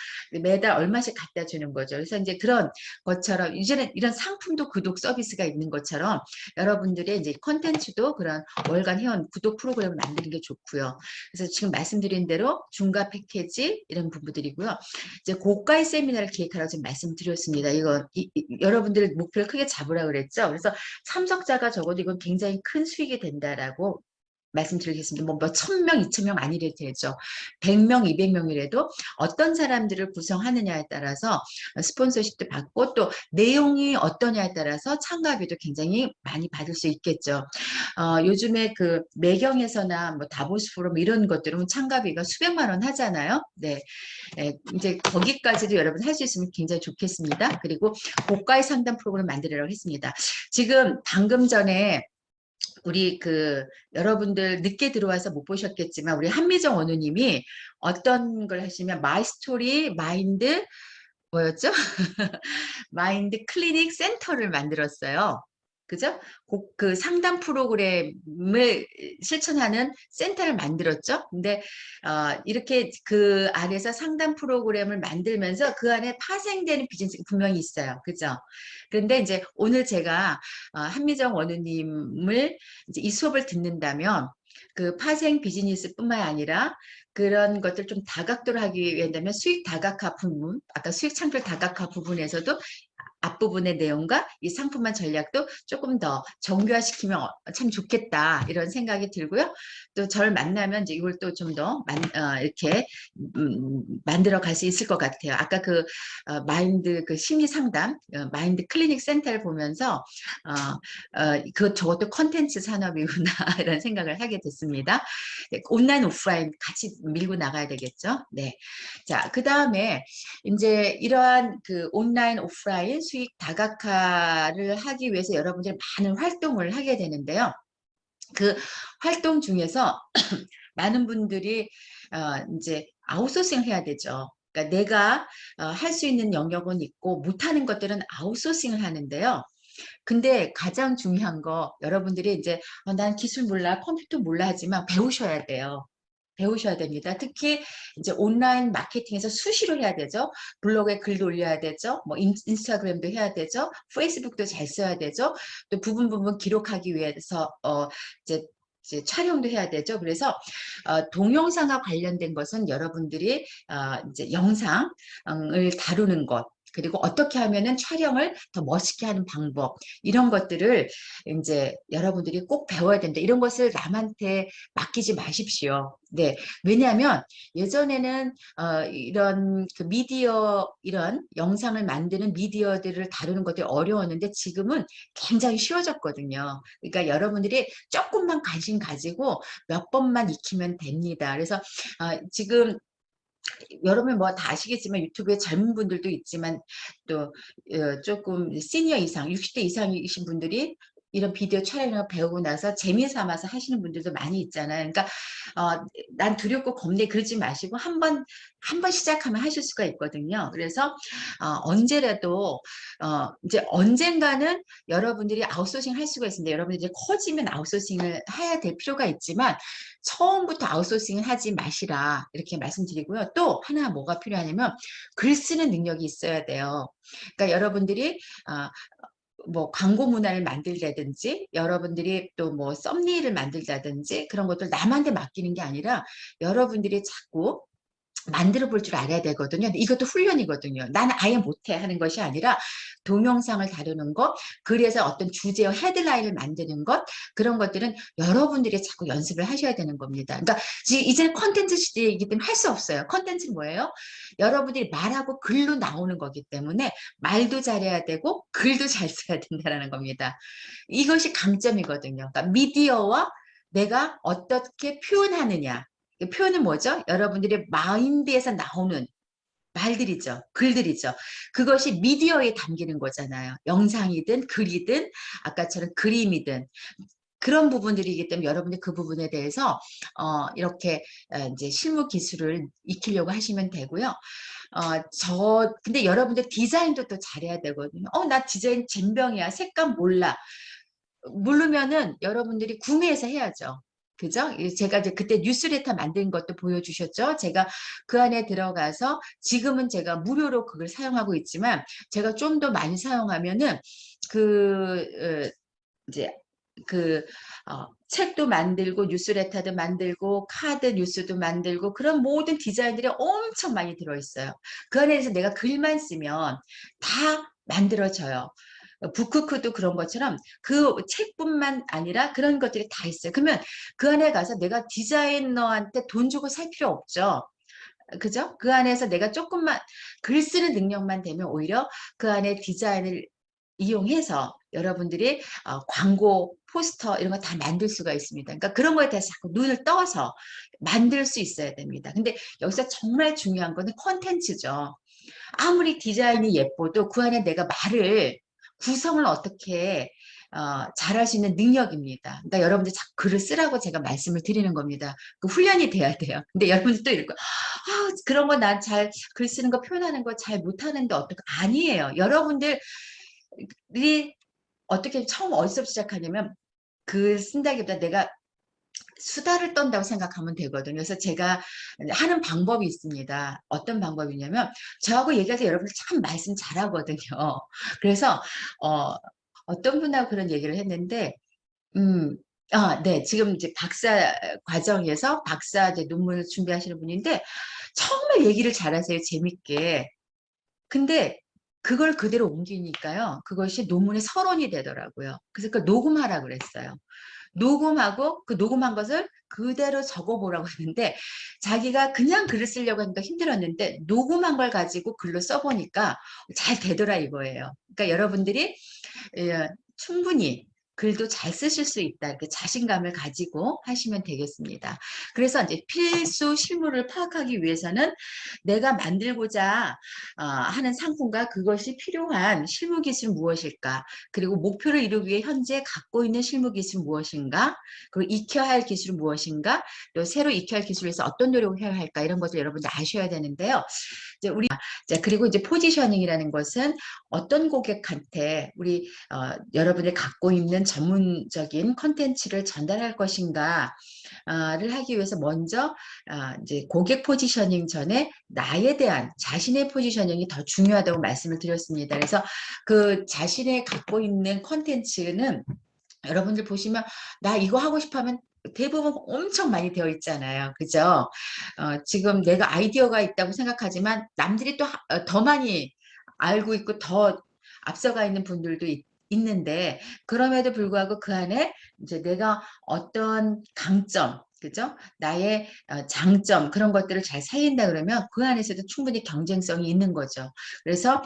매달 얼마씩 갖다 주는 거죠. 그래서 이제 그런 것처럼 이제는 이런 상품도 구독 서비스가 있는 것처럼 여러분들의 이제 콘텐츠도 그런 월간 회원 구독 프로그램을 만드는 게 좋고요. 그래서 지금 말씀드린 대로 중가 패키지 이런 부분들이고요. 이제 고가의 세미나를 기획하라고 지금 말씀드렸습니다. 이거 여러분들 목표를 크게 잡으라 그랬죠. 그래서 참석자가 적어도 이건 굉장히 큰 수익이 된다라고 말씀드리겠습니다. 뭐 1000명, 2000명 아니래도 되죠. 100명, 200명이라도 어떤 사람들을 구성하느냐에 따라서 스폰서십도 받고 또 내용이 어떠냐에 따라서 참가비도 굉장히 많이 받을 수 있겠죠. 요즘에 그 매경에서나 뭐 다보스 포럼 이런 것들은 참가비가 수백만 원 하잖아요. 네. 네, 이제 거기까지도 여러분 할 수 있으면 굉장히 좋겠습니다. 그리고 고가의 상담 프로그램 만들으라고 했습니다. 지금 방금 전에 우리 그 여러분들 늦게 들어와서 못 보셨겠지만 우리 한미정 원우님이 어떤 걸 하시면 마이 스토리 마인드 뭐였죠? 마인드 클리닉 센터를 만들었어요. 그죠? 그 상담 프로그램을 실천하는 센터를 만들었죠. 근데 이렇게 그 안에서 상담 프로그램을 만들면서 그 안에 파생되는 비즈니스가 분명히 있어요. 그죠? 그런데 이제 오늘 제가 한미정 원우님을 이제 이 수업을 듣는다면 그 파생 비즈니스뿐만 아니라 그런 것들 좀 다각도로 하기 위한다면 수익 다각화 부분, 아까 수익 창출 다각화 부분에서도 앞부분의 내용과 이 상품화 전략도 조금 더 정교화시키면 참 좋겠다 이런 생각이 들고요. 또 저를 만나면 이제 이걸 또 좀 더 이렇게 만들어 갈 수 있을 것 같아요. 아까 그 마인드 그 심리 상담, 마인드 클리닉 센터를 보면서 그 저것도 컨텐츠 산업이구나 이런 생각을 하게 됐습니다. 네, 온라인 오프라인 같이 밀고 나가야 되겠죠. 네. 자, 그 다음에 이제 이러한 그 온라인 오프라인 수익 다각화를 하기 위해서 여러분들이 많은 활동을 하게 되는데요. 그 활동 중에서 많은 분들이 이제 아웃소싱 해야 되죠. 그러니까 내가 할 수 있는 영역은 있고 못하는 것들은 아웃소싱을 하는데요. 근데 가장 중요한 거 여러분들이 이제 난 기술 몰라 컴퓨터 몰라 하지만 배우셔야 돼요. 배우셔야 됩니다. 특히 이제 온라인 마케팅에서 수시로 해야 되죠. 블로그에 글도 올려야 되죠. 뭐 인스타그램도 해야 되죠. 페이스북도 잘 써야 되죠. 또 부분 기록하기 위해서 이제 촬영도 해야 되죠. 그래서 동영상과 관련된 것은 여러분들이 이제 영상을 다루는 것 그리고 어떻게 하면은 촬영을 더 멋있게 하는 방법 이런 것들을 이제 여러분들이 꼭 배워야 된다. 이런 것을 남한테 맡기지 마십시오. 네, 왜냐하면 예전에는 이런 그 미디어 이런 영상을 만드는 미디어들을 다루는 것들이 어려웠는데 지금은 굉장히 쉬워졌거든요. 그러니까 여러분들이 조금만 관심 가지고 몇 번만 익히면 됩니다. 그래서 지금 여러분 뭐 다 아시겠지만 유튜브에 젊은 분들도 있지만 또 조금 시니어 이상 60대 이상이신 분들이 이런 비디오 촬영을 배우고 나서 재미 삼아서 하시는 분들도 많이 있잖아요. 그러니까 난 두렵고 겁내 그러지 마시고 한 번 시작하면 하실 수가 있거든요. 그래서 언제라도 이제 언젠가는 여러분들이 아웃소싱 할 수가 있습니다. 여러분들이 이제 커지면 아웃소싱을 해야 될 필요가 있지만 처음부터 아웃소싱을 하지 마시라 이렇게 말씀드리고요. 또 하나 뭐가 필요하냐면 글 쓰는 능력이 있어야 돼요. 그러니까 여러분들이 뭐 광고 문화를 만들다든지 여러분들이 또 뭐 썸네일을 만들다든지 그런 것들 남한테 맡기는 게 아니라 여러분들이 자꾸 만들어 볼 줄 알아야 되거든요. 이것도 훈련이거든요. 나는 아예 못해 하는 것이 아니라 동영상을 다루는 것, 그래서 어떤 주제와 헤드라인을 만드는 것, 그런 것들은 여러분들이 자꾸 연습을 하셔야 되는 겁니다. 그러니까 이제 컨텐츠 시대이기 때문에 할 수 없어요. 컨텐츠는 뭐예요? 여러분들이 말하고 글로 나오는 거기 때문에 말도 잘해야 되고 글도 잘 써야 된다는 겁니다. 이것이 강점이거든요. 그러니까 미디어와 내가 어떻게 표현하느냐. 표현은 뭐죠? 여러분들의 마인드에서 나오는 말들이죠. 글들이죠. 그것이 미디어에 담기는 거잖아요. 영상이든 글이든 아까처럼 그림이든 그런 부분들이기 때문에 여러분이 그 부분에 대해서 이렇게 이제 실무 기술을 익히려고 하시면 되고요. 근데 여러분들 디자인도 또 잘해야 되거든요. 나 디자인 젬병이야. 색감 몰라. 모르면은 여러분들이 구매해서 해야죠. 그죠? 제가 이제 그때 뉴스레터 만든 것도 보여주셨죠? 제가 그 안에 들어가서 지금은 제가 무료로 그걸 사용하고 있지만 제가 좀 더 많이 사용하면은 이제 책도 만들고 뉴스레터도 만들고 카드 뉴스도 만들고 그런 모든 디자인들이 엄청 많이 들어있어요. 그 안에서 내가 글만 쓰면 다 만들어져요. 북크크도 그런 것처럼 그 책뿐만 아니라 그런 것들이 다 있어요. 그러면 그 안에 가서 내가 디자이너한테 돈 주고 살 필요 없죠. 그죠? 그 안에서 내가 조금만 글 쓰는 능력만 되면 오히려 그 안에 디자인을 이용해서 여러분들이 광고, 포스터 이런 거 다 만들 수가 있습니다. 그러니까 그런 거에 대해서 자꾸 눈을 떠서 만들 수 있어야 됩니다. 근데 여기서 정말 중요한 거는 콘텐츠죠. 아무리 디자인이 예뻐도 그 안에 내가 말을 구성을 어떻게 잘할 수 있는 능력입니다. 그러니까 여러분들 자꾸 글을 쓰라고 제가 말씀을 드리는 겁니다. 그 훈련이 돼야 돼요. 근데 여러분들 또 이러고 그런 거 난 잘 글 쓰는 거 표현하는 거 잘 못하는데 어떡해. 아니에요. 여러분들이 어떻게 처음 어디서 시작하냐면 글 쓴다기보다 내가 수다를 떤다고 생각하면 되거든요. 그래서 제가 하는 방법이 있습니다. 어떤 방법이냐면 저하고 얘기해서 여러분들 참 말씀 잘하거든요. 그래서 어떤 분하고 그런 얘기를 했는데 네. 지금 이제 박사 과정에서 박사 이제 논문을 준비하시는 분인데 정말 얘기를 잘하세요. 재밌게. 근데 그걸 그대로 옮기니까요. 그것이 논문의 서론이 되더라고요. 그래서 그걸 녹음하라 그랬어요. 녹음하고 그 녹음한 것을 그대로 적어보라고 했는데 자기가 그냥 글을 쓰려고 하니까 힘들었는데 녹음한 걸 가지고 글로 써보니까 잘 되더라 이거예요. 그러니까 여러분들이 충분히 글도 잘 쓰실 수 있다. 이렇게 자신감을 가지고 하시면 되겠습니다. 그래서 이제 필수 실무를 파악하기 위해서는 내가 만들고자 하는 상품과 그것이 필요한 실무 기술은 무엇일까? 그리고 목표를 이루기 위해 현재 갖고 있는 실무 기술은 무엇인가? 그리고 익혀야 할 기술은 무엇인가? 또 새로 익혀야 할 기술에서 어떤 노력을 해야 할까? 이런 것을 여러분들 아셔야 되는데요. 이제 그리고 이제 포지셔닝이라는 것은 어떤 고객한테 우리 여러분이 갖고 있는 전문적인 컨텐츠를 전달할 것인가를 하기 위해서 먼저 이제 고객 포지셔닝 전에 나에 대한 자신의 포지셔닝이 더 중요하다고 말씀을 드렸습니다. 그래서 그 자신의 갖고 있는 컨텐츠는 여러분들 보시면 나 이거 하고 싶어 하면 대부분 엄청 많이 되어 있잖아요. 그죠? 지금 내가 아이디어가 있다고 생각하지만 남들이 또 더 많이 알고 있고 더 앞서가 있는 분들도 있는데 그럼에도 불구하고 그 안에 이제 내가 어떤 강점, 그죠? 나의 장점 그런 것들을 잘 살린다 그러면 그 안에서도 충분히 경쟁성이 있는 거죠. 그래서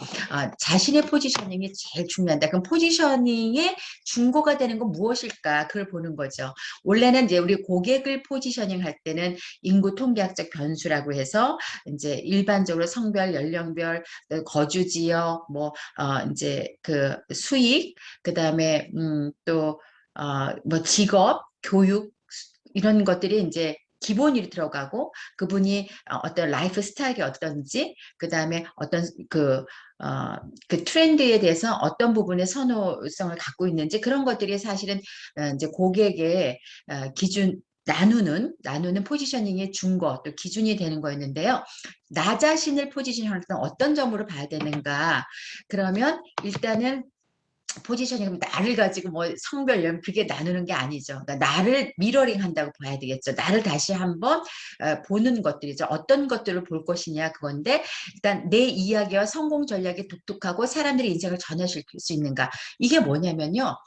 자신의 포지셔닝이 제일 중요한다. 그럼 포지셔닝의 중고가 되는 건 무엇일까? 그걸 보는 거죠. 원래는 이제 우리 고객을 포지셔닝 할 때는 인구 통계학적 변수라고 해서 이제 일반적으로 성별, 연령별, 거주 지역, 뭐 이제 그 수익, 그다음에 뭐 직업, 교육 이런 것들이 이제 기본이 들어가고 그분이 어떤 라이프 스타일이 어떤지 그다음에 어떤 그 트렌드에 대해서 어떤 부분에 선호성을 갖고 있는지 그런 것들이 사실은 이제 고객의 기준 나누는 포지셔닝의 준거 또 기준이 되는 거였는데요. 나 자신을 포지셔닝할 때는 어떤 점으로 봐야 되는가? 그러면 일단은 포지셔닝 나를 가지고 뭐 성별 연 그게 나누는 게 아니죠. 그러니까 나를 미러링 한다고 봐야 되겠죠. 나를 다시 한번 보는 것들이죠. 어떤 것들을 볼 것이냐 그건데 일단 내 이야기와 성공 전략이 독특하고 사람들의 인생을 전하실 수 있는가. 이게 뭐냐면요.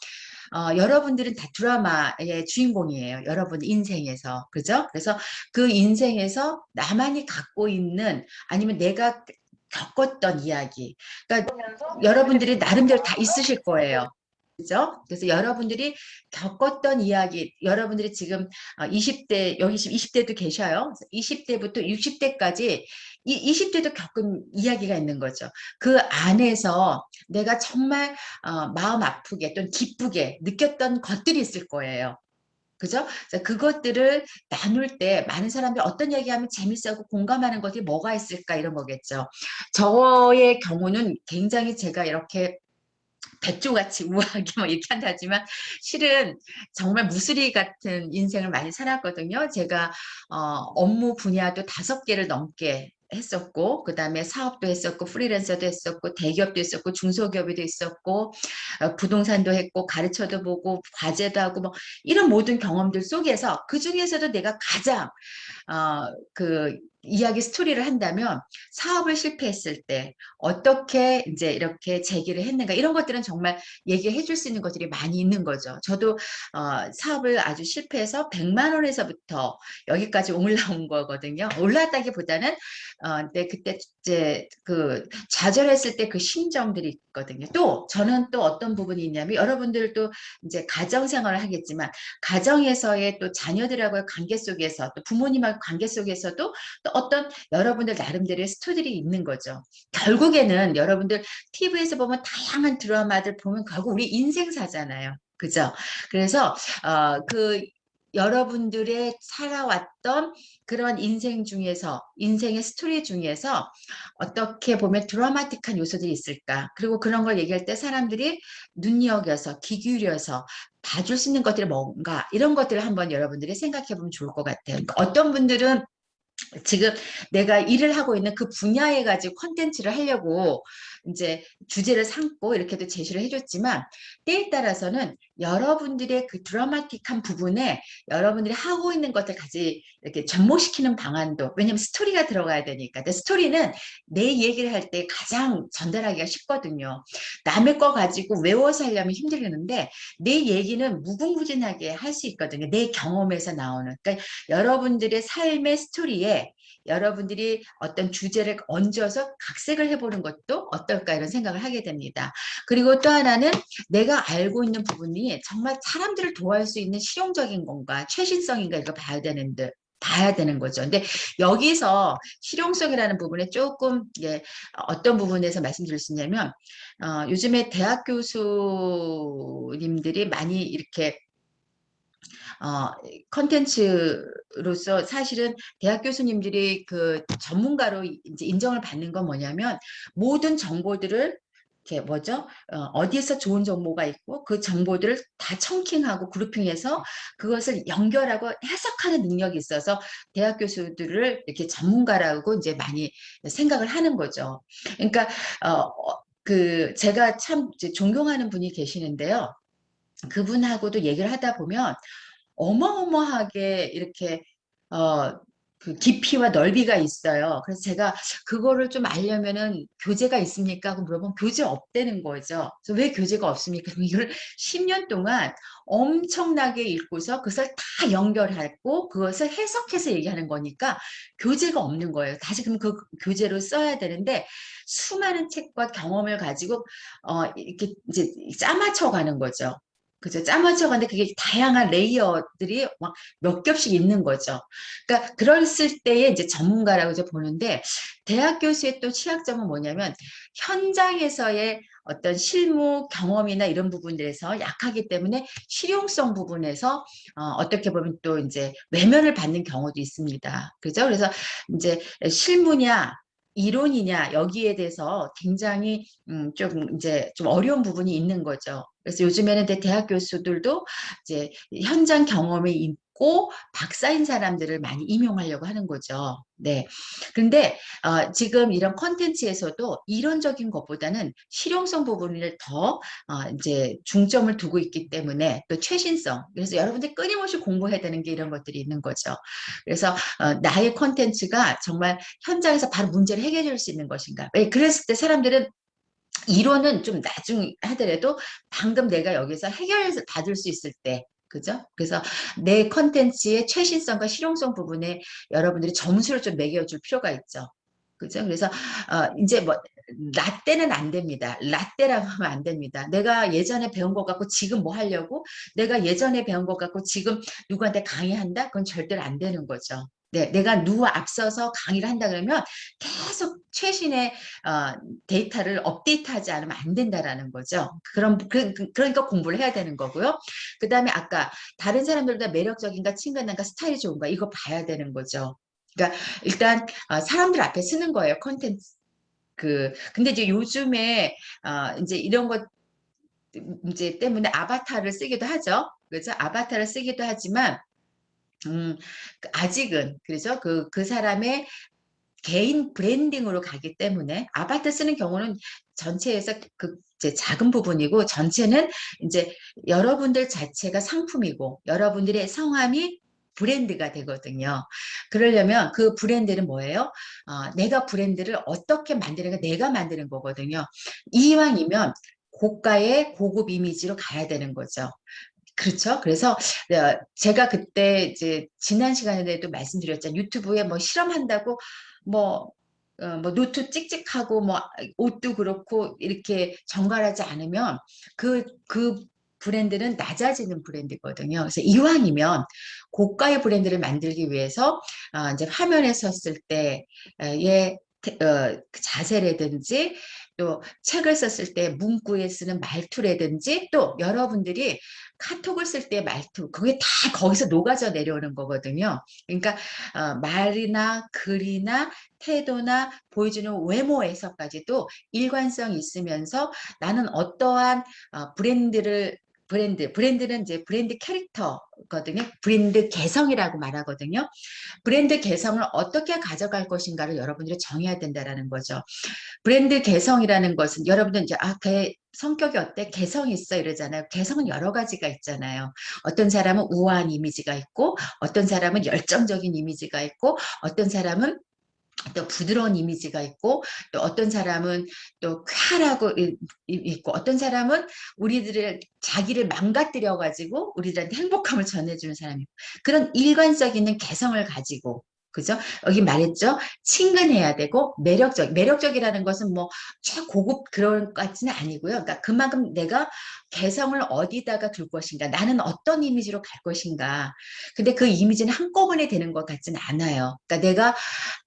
여러분들은 다 드라마의 주인공이에요. 여러분 인생에서. 그죠? 그래서 그 인생에서 나만이 갖고 있는 아니면 내가 겪었던 이야기. 그러니까 여러분들이 나름대로 다 있으실 거예요. 그죠? 그래서 여러분들이 겪었던 이야기, 여러분들이 지금 20대, 여기 지금 20대도 계셔요. 20대부터 60대까지 이 20대도 겪은 이야기가 있는 거죠. 그 안에서 내가 정말 마음 아프게 또는 기쁘게 느꼈던 것들이 있을 거예요. 그죠? 그것들을 나눌 때 많은 사람들이 어떤 얘기하면 재밌어하고 공감하는 것이 뭐가 있을까 이런 거겠죠. 저의 경우는 굉장히 제가 이렇게 백조같이 우아하게 뭐 이렇게 한다지만 실은 정말 무수리 같은 인생을 많이 살았거든요. 제가 업무 분야도 5개를 넘게 했었고 그다음에 사업도 했었고 프리랜서도 했었고 대기업도 했었고 중소기업도 있었고 부동산도 했고 가르쳐도 보고 과제도 하고 뭐 이런 모든 경험들 속에서 그 중에서도 내가 가장 그 이야기 스토리를 한다면 사업을 실패했을 때 어떻게 이제 이렇게 제기를 했는가 이런 것들은 정말 얘기해 줄 수 있는 것들이 많이 있는 거죠. 저도 사업을 아주 실패해서 100만 원에서부터 여기까지 올라온 거거든요. 올랐다기보다는 근데 그때 이제 그 좌절했을 때 그 심정들이 있거든요. 또 저는 또 어떤 부분이 있냐면 여러분들도 이제 가정 생활을 하겠지만 가정에서의 또 자녀들하고의 관계 속에서 또 부모님하고 관계 속에서도 또 어떤 여러분들 나름대로의 스토리들이 있는 거죠. 결국에는 여러분들 TV에서 보면 다양한 드라마들 보면 결국 우리 인생사잖아요. 그죠? 그래서 그 여러분들의 살아왔던 그런 인생 중에서 인생의 스토리 중에서 어떻게 보면 드라마틱한 요소들이 있을까? 그리고 그런 걸 얘기할 때 사람들이 눈여겨서 귀 기울여서 봐줄 수 있는 것들이 뭔가 이런 것들을 한번 여러분들이 생각해 보면 좋을 것 같아요. 그러니까 어떤 분들은 지금 내가 일을 하고 있는 그 분야에 가지고 콘텐츠를 하려고 이제 주제를 삼고 이렇게도 제시를 해줬지만 때에 따라서는 여러분들의 그 드라마틱한 부분에 여러분들이 하고 있는 것을 같이 이렇게 접목시키는 방안도 왜냐면 스토리가 들어가야 되니까 근데 스토리는 내 얘기를 할 때 가장 전달하기가 쉽거든요. 남의 거 가지고 외워서 하려면 힘들는데 내 얘기는 무궁무진하게 할 수 있거든요. 내 경험에서 나오는 그러니까 여러분들의 삶의 스토리에 여러분들이 어떤 주제를 얹어서 각색을 해보는 것도 어떨까 이런 생각을 하게 됩니다. 그리고 또 하나는 내가 알고 있는 부분이 정말 사람들을 도와줄 수 있는 실용적인 건가 최신성인가 이거 봐야 되는 거죠. 근데 여기서 실용성이라는 부분에 조금 어떤 부분에서 말씀드릴 수 있냐면 요즘에 대학 교수님들이 많이 이렇게 컨텐츠로서 사실은 대학 교수님들이 그 전문가로 이제 인정을 받는 건 뭐냐면 모든 정보들을 이렇게 뭐죠? 어디에서 좋은 정보가 있고 그 정보들을 다 청킹하고 그룹핑해서 그것을 연결하고 해석하는 능력이 있어서 대학 교수들을 이렇게 전문가라고 이제 많이 생각을 하는 거죠. 그러니까 그 제가 참 이제 존경하는 분이 계시는데요. 그분하고도 얘기를 하다 보면 어마어마하게 이렇게 그 깊이와 넓이가 있어요. 그래서 제가 그거를 좀 알려면은 교재가 있습니까? 하고 물어보면 교재 없다는 거죠. 그래서 왜 교재가 없습니까? 이걸 10년 동안 엄청나게 읽고서 그것을 다 연결하고 그것을 해석해서 얘기하는 거니까 교재가 없는 거예요. 다시 그럼 그 교재로 써야 되는데 수많은 책과 경험을 가지고 이렇게 이제 짜맞춰 가는 거죠. 그죠? 짜맞춰 가는데 그게 다양한 레이어들이 막 몇 겹씩 있는 거죠. 그러니까 그랬을 때에 이제 전문가라고 이제 보는데 대학 교수의 또 취약점은 뭐냐면 현장에서의 어떤 실무 경험이나 이런 부분들에서 약하기 때문에 실용성 부분에서 어떻게 보면 또 이제 외면을 받는 경우도 있습니다. 그죠? 그래서 이제 실무냐 이론이냐 여기에 대해서 굉장히 좀 이제 좀 어려운 부분이 있는 거죠. 그래서 요즘에는 대학 교수들도 이제 현장 경험이 있고 박사인 사람들을 많이 임용하려고 하는 거죠. 네. 그런데 지금 이런 콘텐츠에서도 이론적인 것보다는 실용성 부분을 더 이제 중점을 두고 있기 때문에 또 최신성. 그래서 여러분들 끊임없이 공부해야 되는 게 이런 것들이 있는 거죠. 그래서 나의 콘텐츠가 정말 현장에서 바로 문제를 해결해 줄 수 있는 것인가. 왜 그랬을 때 사람들은 이론은 좀 나중 하더라도 방금 내가 여기서 해결을 받을 수 있을 때 그죠? 그래서 내 컨텐츠의 최신성과 실용성 부분에 여러분들이 점수를 좀 매겨줄 필요가 있죠. 그죠? 그래서 이제 뭐 라떼는 안 됩니다. 라떼라고 하면 안 됩니다. 내가 예전에 배운 것 같고 지금 뭐 하려고 내가 예전에 배운 것 같고 지금 누구한테 강의한다? 그건 절대로 안 되는 거죠. 네, 내가 누구 앞서서 강의를 한다 그러면 계속 최신의 데이터를 업데이트하지 않으면 안 된다라는 거죠. 그러니까 공부를 해야 되는 거고요. 그 다음에 아까 다른 사람들보다 매력적인가 친근한가 스타일이 좋은가 이거 봐야 되는 거죠. 그러니까 일단 사람들 앞에 쓰는 거예요. 컨텐츠. 근데 이제 요즘에 이제 이런 것 이제 때문에 아바타를 쓰기도 하죠. 그죠? 아바타를 쓰기도 하지만 아직은 그래서 그 사람의 개인 브랜딩으로 가기 때문에 아바타 쓰는 경우는 전체에서 그 이제 작은 부분이고 전체는 이제 여러분들 자체가 상품이고 여러분들의 성함이 브랜드가 되거든요. 그러려면 그 브랜드는 뭐예요? 내가 브랜드를 어떻게 만드는가 내가 만드는 거거든요. 이왕이면 고가의 고급 이미지로 가야 되는 거죠. 그렇죠. 그래서 제가 그때 이제 지난 시간에도 말씀드렸잖아요. 유튜브에 뭐 실험한다고 뭐, 뭐 노트 찍찍하고 뭐 옷도 그렇고 이렇게 정갈하지 않으면 그 브랜드는 낮아지는 브랜드거든요. 그래서 이왕이면 고가의 브랜드를 만들기 위해서 이제 화면에 섰을 때의 그 자세라든지 또 책을 썼을 때 문구에 쓰는 말투라든지 또 여러분들이 카톡을 쓸 때 말투 그게 다 거기서 녹아져 내려오는 거거든요. 그러니까 말이나 글이나 태도나 보여주는 외모에서까지도 일관성이 있으면서 나는 어떠한 브랜드는 이제 브랜드 캐릭터거든요. 브랜드 개성이라고 말하거든요. 브랜드 개성을 어떻게 가져갈 것인가를 여러분들이 정해야 된다라는 거죠. 브랜드 개성이라는 것은 여러분들 이제 걔 성격이 어때? 개성이 있어 이러잖아요. 개성은 여러 가지가 있잖아요. 어떤 사람은 우아한 이미지가 있고 어떤 사람은 열정적인 이미지가 있고 어떤 사람은 또 부드러운 이미지가 있고 또 어떤 사람은 또 쾌활하고 있고 어떤 사람은 우리들을 자기를 망가뜨려 가지고 우리들한테 행복감을 전해주는 사람이 있고 그런 일관성 있는 개성을 가지고 그죠? 여기 말했죠? 친근해야 되고 매력적이라는 것은 뭐 최고급 그런 것 같지는 아니고요. 그러니까 그만큼 내가 개성을 어디다가 둘 것인가 나는 어떤 이미지로 갈 것인가 근데 그 이미지는 한꺼번에 되는 것 같지는 않아요. 그러니까 내가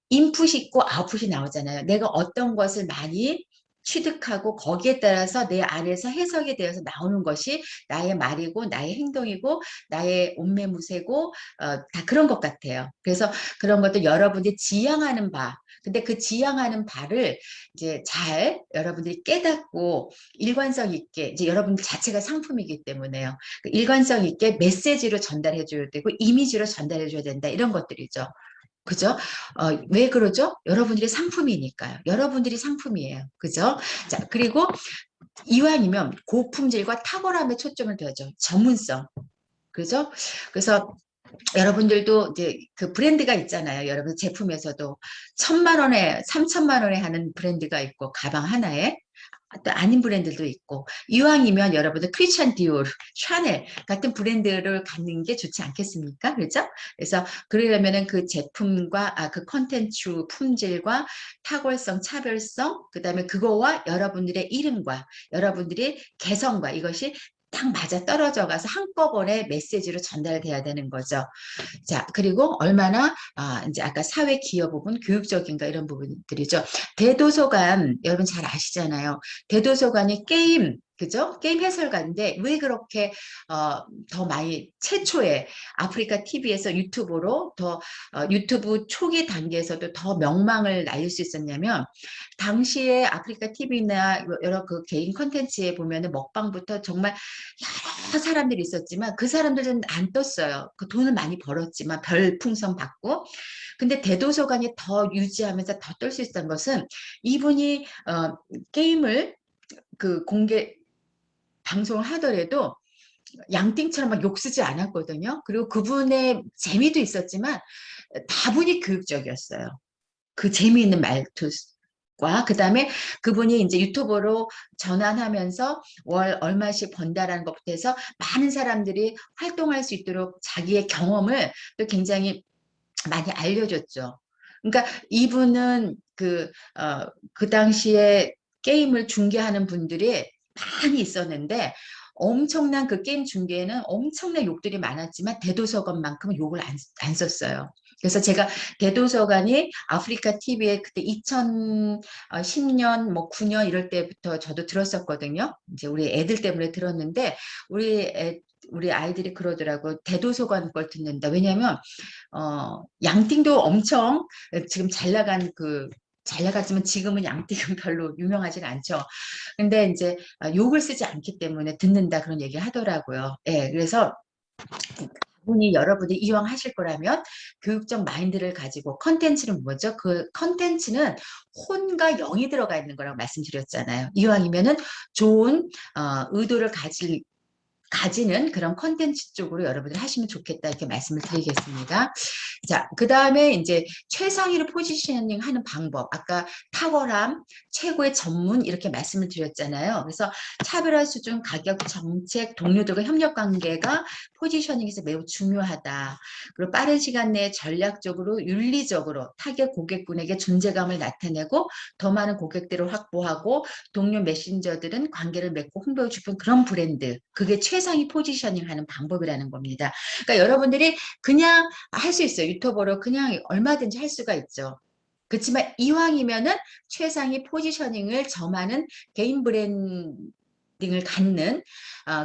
인풋이 있고 아웃풋이 나오잖아요. 내가 어떤 것을 많이 취득하고 거기에 따라서 내 안에서 해석이 되어서 나오는 것이 나의 말이고 나의 행동이고 나의 옷매무새고 다 그런 것 같아요. 그래서 그런 것도 여러분들이 지향하는 바 근데 그 지향하는 바를 이제 잘 여러분들이 깨닫고 일관성 있게 이제 여러분들 자체가 상품이기 때문에요. 그 일관성 있게 메시지로 전달해 줘야 되고 이미지로 전달해 줘야 된다 이런 것들이죠. 그죠? 왜 그러죠? 여러분들이 상품이니까요. 여러분들이 상품이에요. 그죠? 자, 그리고 이왕이면 고품질과 탁월함에 초점을 둬야죠. 전문성. 그죠? 그래서 여러분들도 이제 그 브랜드가 있잖아요. 여러분 제품에서도 1,000만 원에, 3,000만 원에 하는 브랜드가 있고, 가방 하나에. 또 아닌 브랜드도 있고 이왕이면 여러분들 크리스찬 디올, 샤넬 같은 브랜드를 갖는 게 좋지 않겠습니까? 그렇죠? 그래서 그러려면은 그 제품과 그 컨텐츠 품질과 탁월성, 차별성, 그다음에 그거와 여러분들의 이름과 여러분들의 개성과 이것이 딱 맞아 떨어져 가서 한꺼번에 메시지로 전달돼야 되는 거죠. 자, 그리고 얼마나 이제 아까 사회 기여 부분, 교육적인가 이런 부분들이죠. 대도서관 여러분 잘 아시잖아요. 대도서관이 게임 그죠? 게임 해설가인데 왜 그렇게 더 많이 최초에 아프리카 TV에서 유튜브로 더 유튜브 초기 단계에서도 더 명망을 날릴 수 있었냐면 당시에 아프리카 TV나 여러 그 개인 컨텐츠에 보면은 먹방부터 정말 여러 사람들이 있었지만 그 사람들은 안 떴어요. 그 돈을 많이 벌었지만 별풍선 받고 근데 대도서관이 더 유지하면서 더 뜰 수 있었던 것은 이분이 게임을 그 공개 방송을 하더라도 양띵처럼 막 욕 쓰지 않았거든요. 그리고 그분의 재미도 있었지만 다분히 교육적이었어요. 그 재미있는 말투와 그다음에 그분이 이제 유튜버로 전환하면서 월 얼마씩 번다라는 것부터 해서 많은 사람들이 활동할 수 있도록 자기의 경험을 또 굉장히 많이 알려줬죠. 그러니까 이분은 그 당시에 게임을 중계하는 분들이 많이 있었는데 엄청난 그 게임 중계에는 엄청난 욕들이 많았지만 대도서관만큼은 욕을 안 썼어요. 그래서 제가 대도서관이 아프리카 TV에 그때 2010년 뭐 9년 이럴 때부터 저도 들었었거든요. 이제 우리 애들 때문에 들었는데 우리 아이들이 그러더라고. 대도서관 걸 듣는다. 왜냐면 양띵도 엄청 지금 잘 나갔지만 지금은 양띵은 별로 유명하진 않죠. 근데 이제 욕을 쓰지 않기 때문에 듣는다 그런 얘기 하더라고요. 예, 그래서 분이 여러분이 이왕 하실 거라면 교육적 마인드를 가지고 컨텐츠는 뭐죠? 그 컨텐츠는 혼과 영이 들어가 있는 거라고 말씀드렸잖아요. 이왕이면은 좋은 의도를 가지는 그런 컨텐츠 쪽으로 여러분들 하시면 좋겠다 이렇게 말씀을 드리겠습니다. 자, 그 다음에 이제 최상위로 포지셔닝 하는 방법. 아까 탁월함, 최고의 전문 이렇게 말씀을 드렸잖아요. 그래서 차별화 수준, 가격, 정책, 동료들과 협력 관계가 포지셔닝에서 매우 중요하다. 그리고 빠른 시간 내에 전략적으로 윤리적으로 타겟 고객군에게 존재감을 나타내고 더 많은 고객들을 확보하고 동료 메신저들은 관계를 맺고 홍보해 주는 그런 브랜드. 그게 최상위 포지셔닝 하는 방법이라는 겁니다. 그러니까 여러분들이 그냥 할 수 있어요. 유튜버로 그냥 얼마든지 할 수가 있죠. 그렇지만 이왕이면은 최상위 포지셔닝을 점하는 개인 브랜딩을 갖는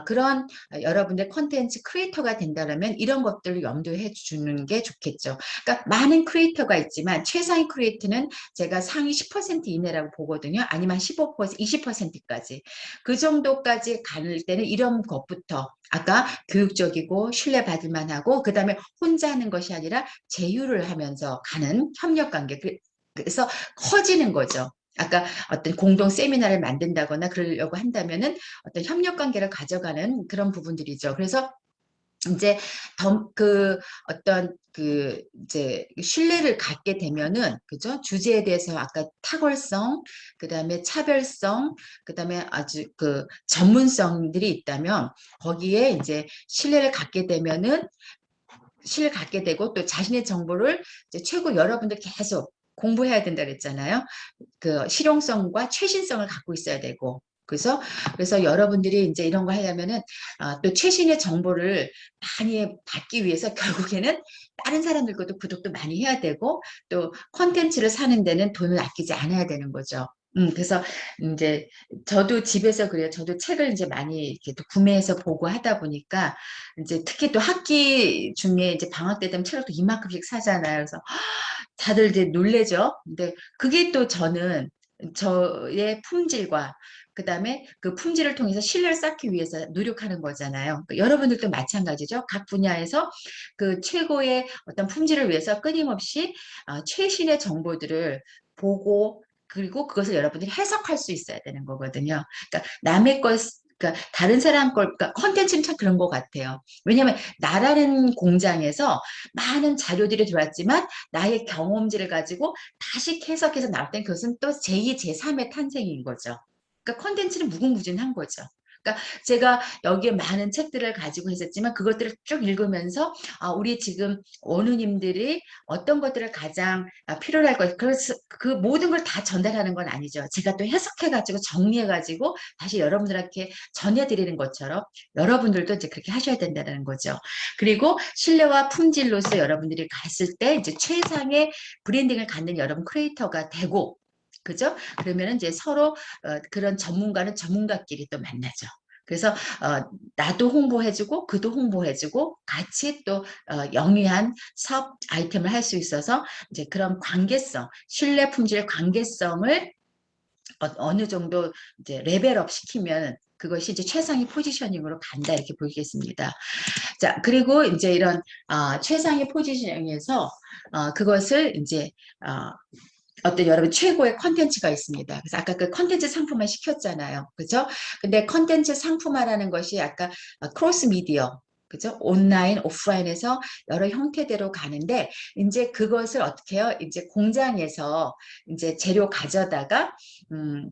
그런 여러분들 컨텐츠 크리에이터가 된다면 이런 것들을 염두해 주는 게 좋겠죠. 그러니까 많은 크리에이터가 있지만 최상위 크리에이터는 제가 상위 10% 이내라고 보거든요. 아니면 15%, 20%까지. 그 정도까지 갈 때는 이런 것부터 아까 교육적이고 신뢰받을 만하고 그 다음에 혼자 하는 것이 아니라 제휴를 하면서 가는 협력관계. 그래서 커지는 거죠. 아까 어떤 공동 세미나를 만든다거나 그러려고 한다면은 어떤 협력 관계를 가져가는 그런 부분들이죠. 그래서 이제 어떤 이제 신뢰를 갖게 되면은 그죠? 주제에 대해서 아까 탁월성, 그다음에 차별성, 그다음에 아주 전문성들이 있다면 거기에 이제 신뢰를 갖게 되고 또 자신의 정보를 이제 최고 여러분들 계속 공부해야 된다 그랬잖아요. 그 실용성과 최신성을 갖고 있어야 되고 그래서 여러분들이 이제 이런 거 하려면은 또 최신의 정보를 많이 받기 위해서 결국에는 다른 사람들 것도 구독도 많이 해야 되고 또 컨텐츠를 사는 데는 돈을 아끼지 않아야 되는 거죠. 그래서 이제 저도 집에서 그래요. 저도 책을 이제 많이 이렇게 또 구매해서 보고 하다 보니까 이제 특히 또 학기 중에 이제 방학 때 되면 책을 또 이만큼씩 사잖아요. 그래서 다들 이제 놀래죠. 근데 그게 또 저의 품질과 그다음에 그 품질을 통해서 신뢰를 쌓기 위해서 노력하는 거잖아요. 그러니까 여러분들도 마찬가지죠. 각 분야에서 그 최고의 어떤 품질을 위해서 끊임없이 최신의 정보들을 보고 그리고 그것을 여러분들이 해석할 수 있어야 되는 거거든요. 그러니까 남의 것 그러니까 다른 사람 걸, 그러니까 컨텐츠는 참 그런 것 같아요. 왜냐하면 나라는 공장에서 많은 자료들이 들어왔지만 나의 경험지를 가지고 다시 해석해서 나올 땐 그것은 또 제2, 제3의 탄생인 거죠. 그러니까 컨텐츠는 무궁무진한 거죠. 그러니까 제가 여기에 많은 책들을 가지고 있었지만 그것들을 쭉 읽으면서 우리 지금 원우님들이 어떤 것들을 가장 필요로 할 것, 그래서 그 모든 걸 다 전달하는 건 아니죠. 제가 또 해석해가지고 정리해가지고 다시 여러분들한테 전해드리는 것처럼 여러분들도 이제 그렇게 하셔야 된다는 거죠. 그리고 신뢰와 품질로서 여러분들이 갔을 때 이제 최상의 브랜딩을 갖는 여러분 크리에이터가 되고 그죠? 그러면 이제 서로 그런 전문가는 전문가끼리 또 만나죠. 그래서 나도 홍보해주고 그도 홍보해주고 같이 또 영위한 사업 아이템을 할 수 있어서 이제 그런 관계성, 신뢰 품질 관계성을 어느 정도 이제 레벨업 시키면 그것이 이제 최상위 포지셔닝으로 간다 이렇게 보이겠습니다. 자, 그리고 이제 이런 최상위 포지셔닝에서 그것을 이제 어떤 여러분 최고의 컨텐츠가 있습니다. 그래서 아까 그 컨텐츠 상품화 시켰잖아요. 그죠? 근데 컨텐츠 상품화라는 것이 아까 크로스 미디어 그죠? 온라인, 오프라인에서 여러 형태대로 가는데, 이제 그것을 어떻게 해요? 이제 공장에서 이제 재료 가져다가,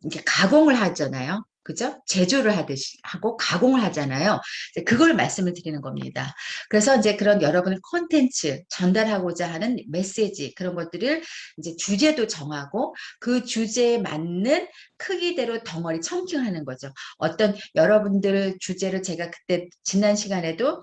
이제 가공을 하잖아요. 그죠? 제조를 하듯이 하고 가공을 하잖아요. 이제 그걸 말씀을 드리는 겁니다. 그래서 이제 그런 여러분의 콘텐츠 전달하고자 하는 메시지 그런 것들을 이제 주제도 정하고 그 주제에 맞는 크기대로 덩어리 청킹하는 거죠. 어떤 여러분들 주제를 제가 그때 지난 시간에도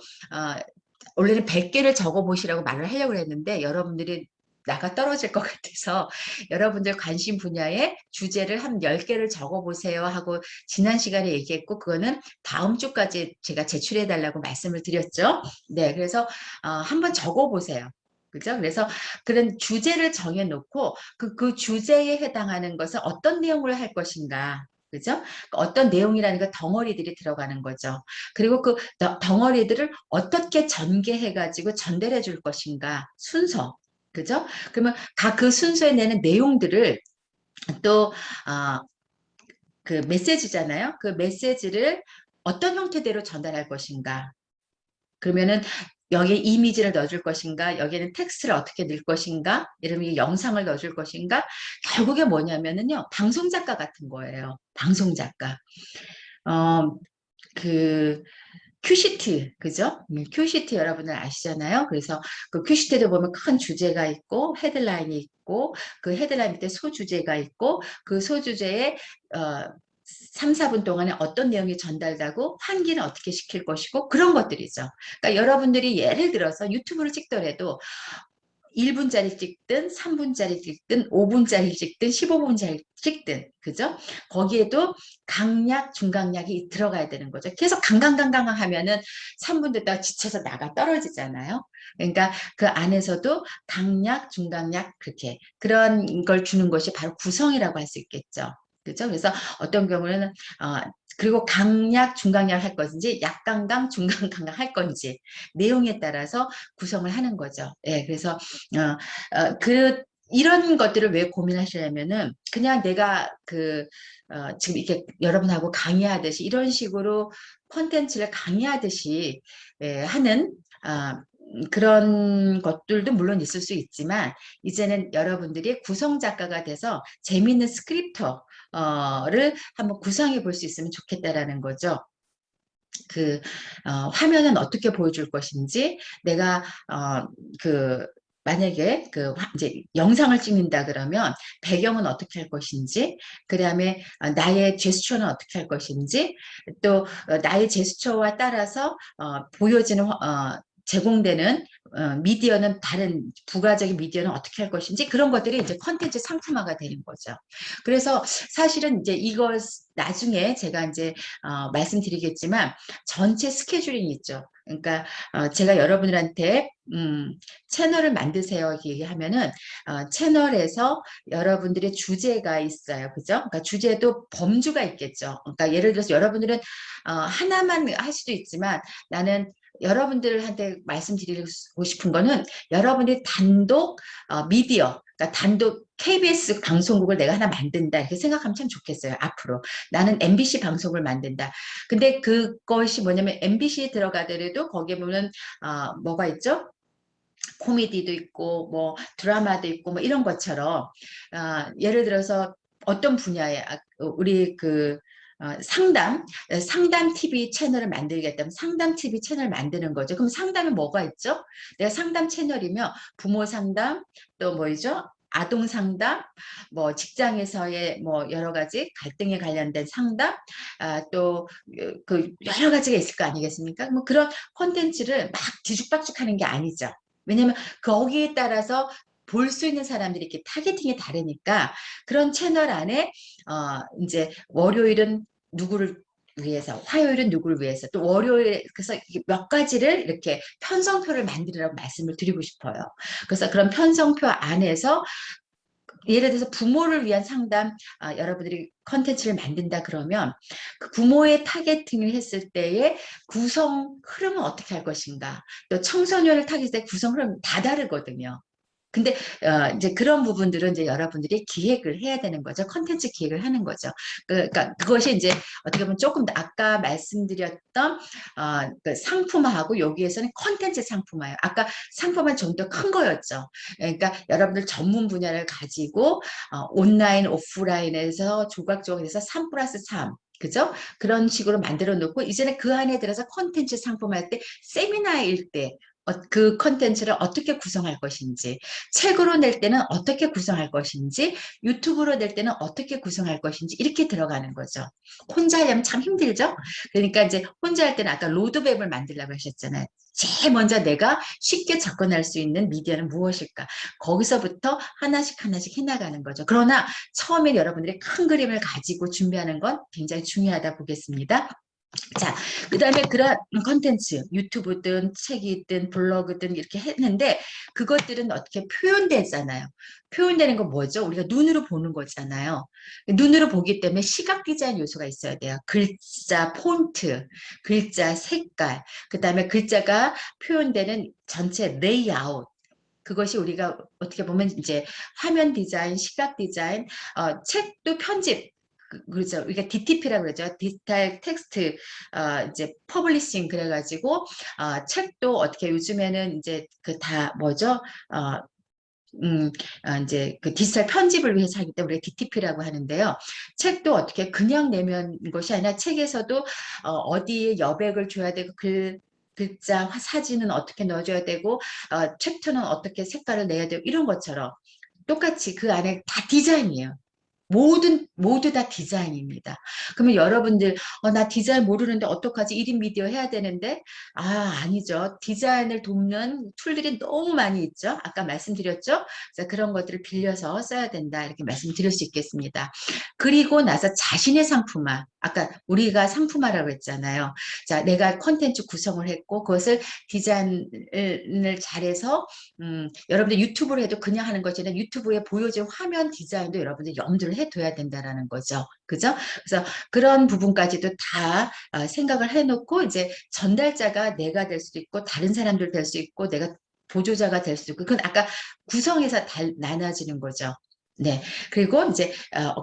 원래는 100개를 적어보시라고 말을 하려고 했는데 여러분들이 나가 떨어질 것 같아서 여러분들 관심 분야의 주제를 한 10개를 적어보세요 하고 지난 시간에 얘기했고 그거는 다음 주까지 제가 제출해 달라고 말씀을 드렸죠. 네, 그래서 한번 적어보세요. 그죠? 그래서 그런 주제를 정해놓고 그 주제에 해당하는 것은 어떤 내용을 할 것인가. 그죠? 어떤 내용이라는 그 덩어리들이 들어가는 거죠. 그리고 그 덩어리들을 어떻게 전개해가지고 전달해 줄 것인가. 순서. 그죠? 그러면 각 그 순서에 내는 내용들을 또, 그 메시지잖아요. 그 메시지를 어떤 형태대로 전달할 것인가. 그러면은 여기에 이미지를 넣어줄 것인가, 여기에는 텍스트를 어떻게 넣을 것인가, 이러면 영상을 넣어줄 것인가. 결국에 뭐냐면은요, 방송작가 같은 거예요. 방송작가. 어, 그 큐시트, 그죠? 큐시트 여러분들 아시잖아요. 그래서 그 큐시트에도 보면 큰 주제가 있고 헤드라인이 있고 그 헤드라인 밑에 소주제가 있고 그 소주제에 3, 4분 동안에 어떤 내용이 전달되고 환기는 어떻게 시킬 것이고 그런 것들이죠. 그러니까 여러분들이 예를 들어서 유튜브를 찍더라도 1분짜리 찍든 3분짜리 찍든 5분짜리 찍든 15분짜리 찍든 그죠? 거기에도 강약, 중강약이 들어가야 되는 거죠. 계속 강강강강 하면은 3분 듣다가 지쳐서 나가 떨어지잖아요. 그러니까 그 안에서도 강약, 중강약 그렇게 그런 걸 주는 것이 바로 구성이라고 할 수 있겠죠. 그죠? 그래서 어떤 경우에는 그리고 강약, 중강약 할 건지 약강강, 중강강 할 건지 내용에 따라서 구성을 하는 거죠. 예, 그래서 이런 것들을 왜 고민하시냐면은 그냥 내가 지금 이렇게 여러분하고 강의하듯이 이런 식으로 콘텐츠를 강의하듯이 하는 그런 것들도 물론 있을 수 있지만 이제는 여러분들이 구성 작가가 돼서 재미있는 스크립터를 한번 구성해 볼 수 있으면 좋겠다라는 거죠. 화면은 어떻게 보여줄 것인지 내가 만약에 이제 영상을 찍는다 그러면 배경은 어떻게 할 것인지 그다음에 나의 제스처는 어떻게 할 것인지 또 나의 제스처와 따라서 보여지는 제공되는 미디어는 다른 부가적인 미디어는 어떻게 할 것인지 그런 것들이 이제 컨텐츠 상품화가 되는 거죠. 그래서 사실은 이제 이걸 나중에 제가 이제 말씀드리겠지만 전체 스케줄링이 있죠. 그러니까 제가 여러분들한테 채널을 만드세요 얘기하면은 채널에서 여러분들의 주제가 있어요. 그죠? 그러니까 주제도 범주가 있겠죠. 그러니까 예를 들어서 여러분들은 하나만 할 수도 있지만 나는 여러분들한테 말씀드리고 싶은 거는 여러분들이 단독 미디어 그러니까 단독 KBS 방송국을 내가 하나 만든다 이렇게 생각하면 참 좋겠어요. 앞으로 나는 MBC 방송을 만든다. 근데 그것이 뭐냐면 MBC에 들어가더라도 거기에 보면 뭐가 있죠? 코미디도 있고 뭐 드라마도 있고 뭐 이런 것처럼 예를 들어서 어떤 분야에 우리 상담 TV 채널을 만들겠다면 상담 TV 채널 만드는 거죠. 그럼 상담에 뭐가 있죠? 내가 상담 채널이면 부모 상담 또 뭐죠? 아동 상담, 뭐 직장에서의 뭐 여러 가지 갈등에 관련된 상담, 또 여러 가지가 있을 거 아니겠습니까? 뭐 그런 콘텐츠를 막 뒤죽박죽하는 게 아니죠. 왜냐면 거기에 따라서 볼 수 있는 사람들이 이렇게 타겟팅이 다르니까 그런 채널 안에 이제 월요일은 누구를 위해서, 화요일은 누구를 위해서, 또 월요일 그래서 몇 가지를 이렇게 편성표를 만들으라고 말씀을 드리고 싶어요. 그래서 그런 편성표 안에서 예를 들어서 부모를 위한 상담 여러분들이 컨텐츠를 만든다 그러면 그 부모의 타겟팅을 했을 때의 구성 흐름은 어떻게 할 것인가 또 청소년을 타겟할 때 구성 흐름 다 다르거든요. 근데 이제 그런 부분들은 이제 여러분들이 기획을 해야 되는 거죠. 컨텐츠 기획을 하는 거죠. 그러니까 그것이 이제 어떻게 보면 조금 더 아까 말씀드렸던 상품화하고 여기에서는 컨텐츠 상품화예요. 아까 상품화는 좀 더 큰 거였죠. 그러니까 여러분들 전문 분야를 가지고 온라인, 오프라인에서 조각조각해서 3 플러스 3 그죠? 그런 식으로 만들어 놓고 이제는 그 안에 들어서 컨텐츠 상품할 때 세미나일 때 그 컨텐츠를 어떻게 구성할 것인지 책으로 낼 때는 어떻게 구성할 것인지 유튜브로 낼 때는 어떻게 구성할 것인지 이렇게 들어가는 거죠. 혼자 하려면 참 힘들죠. 그러니까 이제 혼자 할 때는 아까 로드맵을 만들려고 하셨잖아요. 제일 먼저 내가 쉽게 접근할 수 있는 미디어는 무엇일까? 거기서부터 하나씩 하나씩 해나가는 거죠. 그러나 처음에 여러분들이 큰 그림을 가지고 준비하는 건 굉장히 중요하다 보겠습니다. 자, 그 다음에 그런 컨텐츠, 유튜브든 책이든 블로그든 이렇게 했는데 그것들은 어떻게 표현되잖아요. 표현되는 건 뭐죠? 우리가 눈으로 보는 거잖아요. 눈으로 보기 때문에 시각 디자인 요소가 있어야 돼요. 글자, 폰트, 글자, 색깔, 그 다음에 글자가 표현되는 전체 레이아웃. 그것이 우리가 어떻게 보면 이제 화면 디자인, 시각 디자인, 책도 편집, 그렇죠. 우리가 DTP라고 그러죠. 디지털 텍스트 이제 퍼블리싱 그래가지고 책도 어떻게 요즘에는 이제 그 다 뭐죠? 어, 이제 그 디지털 편집을 위해서 하기 때문에 DTP라고 하는데요. 책도 어떻게 그냥 내면 것이 아니라 책에서도 어디에 여백을 줘야 되고 글자, 사진은 어떻게 넣어줘야 되고 챕터는 어떻게 색깔을 내야 되고 이런 것처럼 똑같이 그 안에 다 디자인이에요. 모두 다 디자인입니다. 그러면 여러분들, 나 디자인 모르는데 어떡하지? 1인 미디어 해야 되는데? 아니죠. 디자인을 돕는 툴들이 너무 많이 있죠. 아까 말씀드렸죠? 그래서 그런 것들을 빌려서 써야 된다. 이렇게 말씀드릴 수 있겠습니다. 그리고 나서 자신의 상품화. 아까 우리가 상품화라고 했잖아요. 자, 내가 컨텐츠 구성을 했고, 그것을 디자인을 잘해서, 여러분들 유튜브로 해도 그냥 하는 것이 아니라 유튜브에 보여진 화면 디자인도 여러분들 염두를 해둬야 된다라는 거죠. 그죠? 그래서 그런 부분까지도 다 생각을 해놓고 이제 전달자가 내가 될 수도 있고 다른 사람들 될 수 있고 내가 보조자가 될 수도 있고 그건 아까 구성에서 나눠지는 거죠. 네. 그리고 이제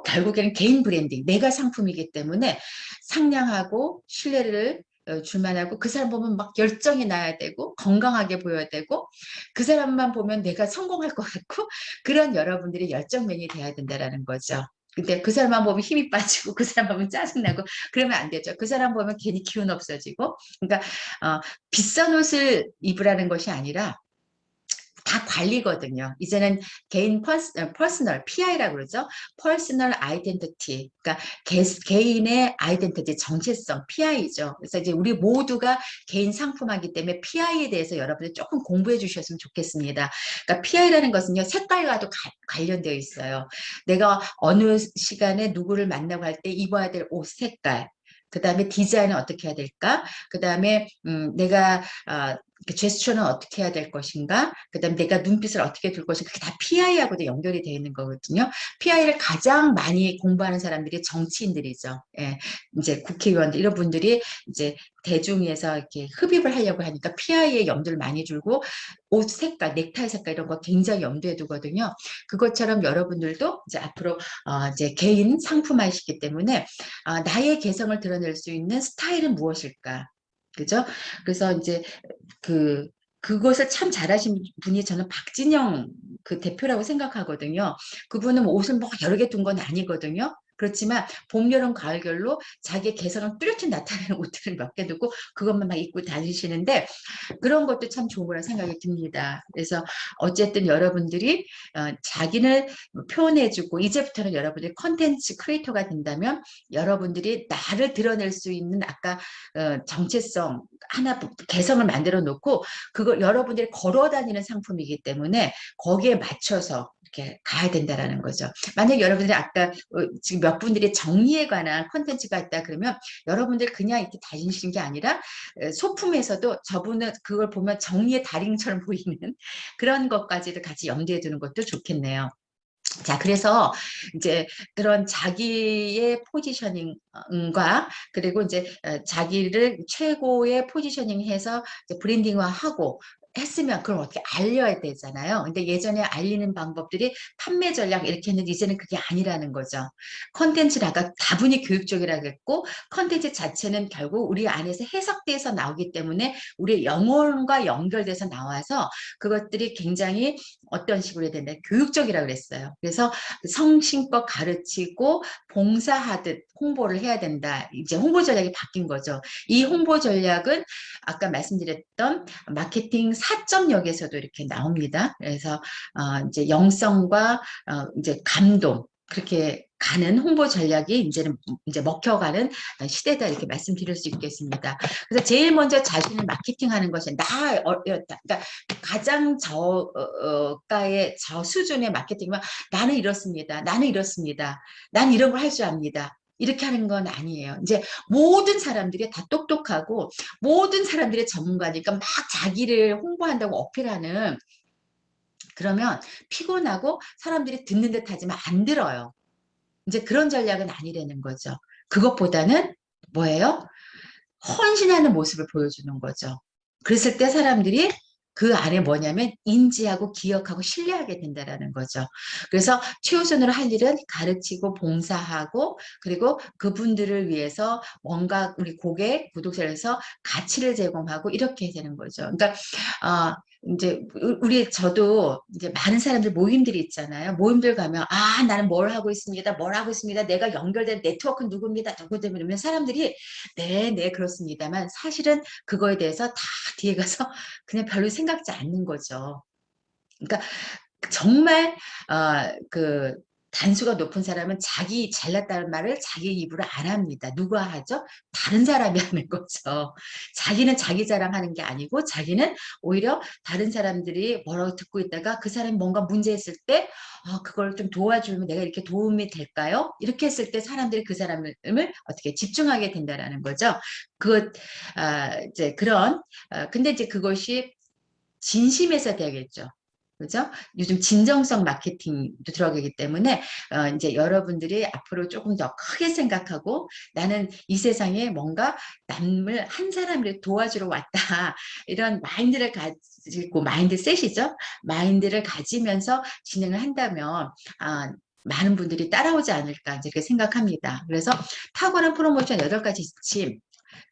결국에는 개인 브랜딩, 내가 상품이기 때문에 상냥하고 신뢰를 줄만하고 그 사람 보면 막 열정이 나야 되고 건강하게 보여야 되고 그 사람만 보면 내가 성공할 것 같고 그런 여러분들이 열정맨이 돼야 된다라는 거죠. 근데 그 사람만 보면 힘이 빠지고 그 사람 보면 짜증나고 그러면 안 되죠. 그 사람 보면 괜히 기운 없어지고 그러니까 비싼 옷을 입으라는 것이 아니라 다 관리거든요. 이제는 개인 퍼스널, PI라고 그러죠. 퍼스널 아이덴티티. 그러니까 개인의 아이덴티티, 정체성, PI죠. 그래서 이제 우리 모두가 개인 상품화기 때문에 PI에 대해서 여러분들 조금 공부해 주셨으면 좋겠습니다. 그러니까 PI라는 것은요, 색깔과도 관련되어 있어요. 내가 어느 시간에 누구를 만나고 할 때 입어야 될 옷 색깔. 그 다음에 디자인은 어떻게 해야 될까? 그 다음에 내가 그 제스처는 어떻게 해야 될 것인가? 그다음에 내가 눈빛을 어떻게 둘 것인가? 그게 다 PI하고도 연결이 되어 있는 거거든요. PI를 가장 많이 공부하는 사람들이 정치인들이죠. 예, 이제 국회의원들 이런 분들이 이제 대중에서 이렇게 흡입을 하려고 하니까 PI에 염두를 많이 두고 옷 색깔, 넥타이 색깔 이런 거 굉장히 염두에 두거든요. 그것처럼 여러분들도 이제 앞으로 이제 개인 상품화이시기 때문에 나의 개성을 드러낼 수 있는 스타일은 무엇일까? 그죠? 그래서 이제 그것을 참 잘하신 분이 저는 박진영 그 대표라고 생각하거든요. 그분은 뭐 옷을 뭐 여러 개 둔 건 아니거든요. 그렇지만 봄, 여름, 가을, 겨울로 자기의 개성을 뚜렷이 나타내는 옷들을 몇 개 두고 그것만 막 입고 다니시는데 그런 것도 참 좋은 거라 생각이 듭니다. 그래서 어쨌든 여러분들이 자기를 표현해주고 이제부터는 여러분들이 컨텐츠 크리에이터가 된다면 여러분들이 나를 드러낼 수 있는 아까 정체성 하나 개성을 만들어 놓고 그걸 여러분들이 걸어 다니는 상품이기 때문에 거기에 맞춰서 이렇게 가야 된다라는 거죠. 만약 여러분들이 아까 지금 몇 분들이 정리에 관한 컨텐츠가 있다 그러면 여러분들 그냥 이렇게 다니시는 게 아니라 소품에서도 저분은 그걸 보면 정리의 달인처럼 보이는 그런 것까지도 같이 염두에 두는 것도 좋겠네요. 자, 그래서 이제 그런 자기의 포지셔닝과 그리고 이제 자기를 최고의 포지셔닝 해서 브랜딩화하고 했으면 그걸 어떻게 알려야 되잖아요. 근데 예전에 알리는 방법들이 판매 전략 이렇게 했는데 이제는 그게 아니라는 거죠. 컨텐츠를 아까 다분히 교육적이라고 했고 컨텐츠 자체는 결국 우리 안에서 해석돼서 나오기 때문에 우리의 영혼과 연결돼서 나와서 그것들이 굉장히 어떤 식으로 해야 된다? 교육적이라고 그랬어요. 그래서 성심껏 가르치고 봉사하듯 홍보를 해야 된다. 이제 홍보 전략이 바뀐 거죠. 이 홍보 전략은 아까 말씀드렸던 마케팅 4.0에서도 이렇게 나옵니다. 그래서 이제 영성과 이제 감동 그렇게 가는 홍보 전략이 이제는 이제 먹혀가는 시대다 이렇게 말씀드릴 수 있겠습니다. 그래서 제일 먼저 자신을 마케팅하는 것이 그러니까 가장 저가의 저 수준의 마케팅은 나는 이렇습니다. 나는 이렇습니다. 난 이런 걸 할 줄 압니다. 이렇게 하는 건 아니에요. 이제 모든 사람들이 다 똑똑하고 모든 사람들이 전문가니까 막 자기를 홍보한다고 어필하는 그러면 피곤하고 사람들이 듣는 듯 하지만 안 들어요. 이제 그런 전략은 아니라는 거죠. 그것보다는 뭐예요? 헌신하는 모습을 보여주는 거죠. 그랬을 때 사람들이 그 안에 뭐냐면 인지하고 기억하고 신뢰하게 된다라는 거죠. 그래서 최우선으로 할 일은 가르치고 봉사하고 그리고 그분들을 위해서 뭔가 우리 고객, 구독자에서 가치를 제공하고 이렇게 해야 되는 거죠. 그러니까 이제 저도 이제 많은 사람들 모임들이 있잖아요. 모임들 가면 나는 뭘 하고 있습니다. 뭘 하고 있습니다. 내가 연결된 네트워크 누구입니다. 누구 때문에 사람들이 네 그렇습니다만 사실은 그거에 대해서 다 뒤에 가서 그냥 별로 생각지 않는 거죠. 그러니까 정말 그 단수가 높은 사람은 자기 잘났다는 말을 자기 입으로 안 합니다. 누가 하죠? 다른 사람이 하는 거죠. 자기는 자기 자랑하는 게 아니고 자기는 오히려 다른 사람들이 뭐라고 듣고 있다가 그 사람이 뭔가 문제 있을 때 그걸 좀 도와주면 내가 이렇게 도움이 될까요? 이렇게 했을 때 사람들이 그 사람을 어떻게 집중하게 된다라는 거죠. 이제 근데 이제 그것이 진심에서 돼야겠죠. 그죠? 요즘 진정성 마케팅도 들어가기 때문에 이제 여러분들이 앞으로 조금 더 크게 생각하고 나는 이 세상에 뭔가 남을 한 사람을 도와주러 왔다. 이런 마인드를 가지고 마인드셋이죠. 마인드를 가지면서 진행을 한다면 많은 분들이 따라오지 않을까 이렇게 생각합니다. 그래서 탁월한 프로모션 8가지 지침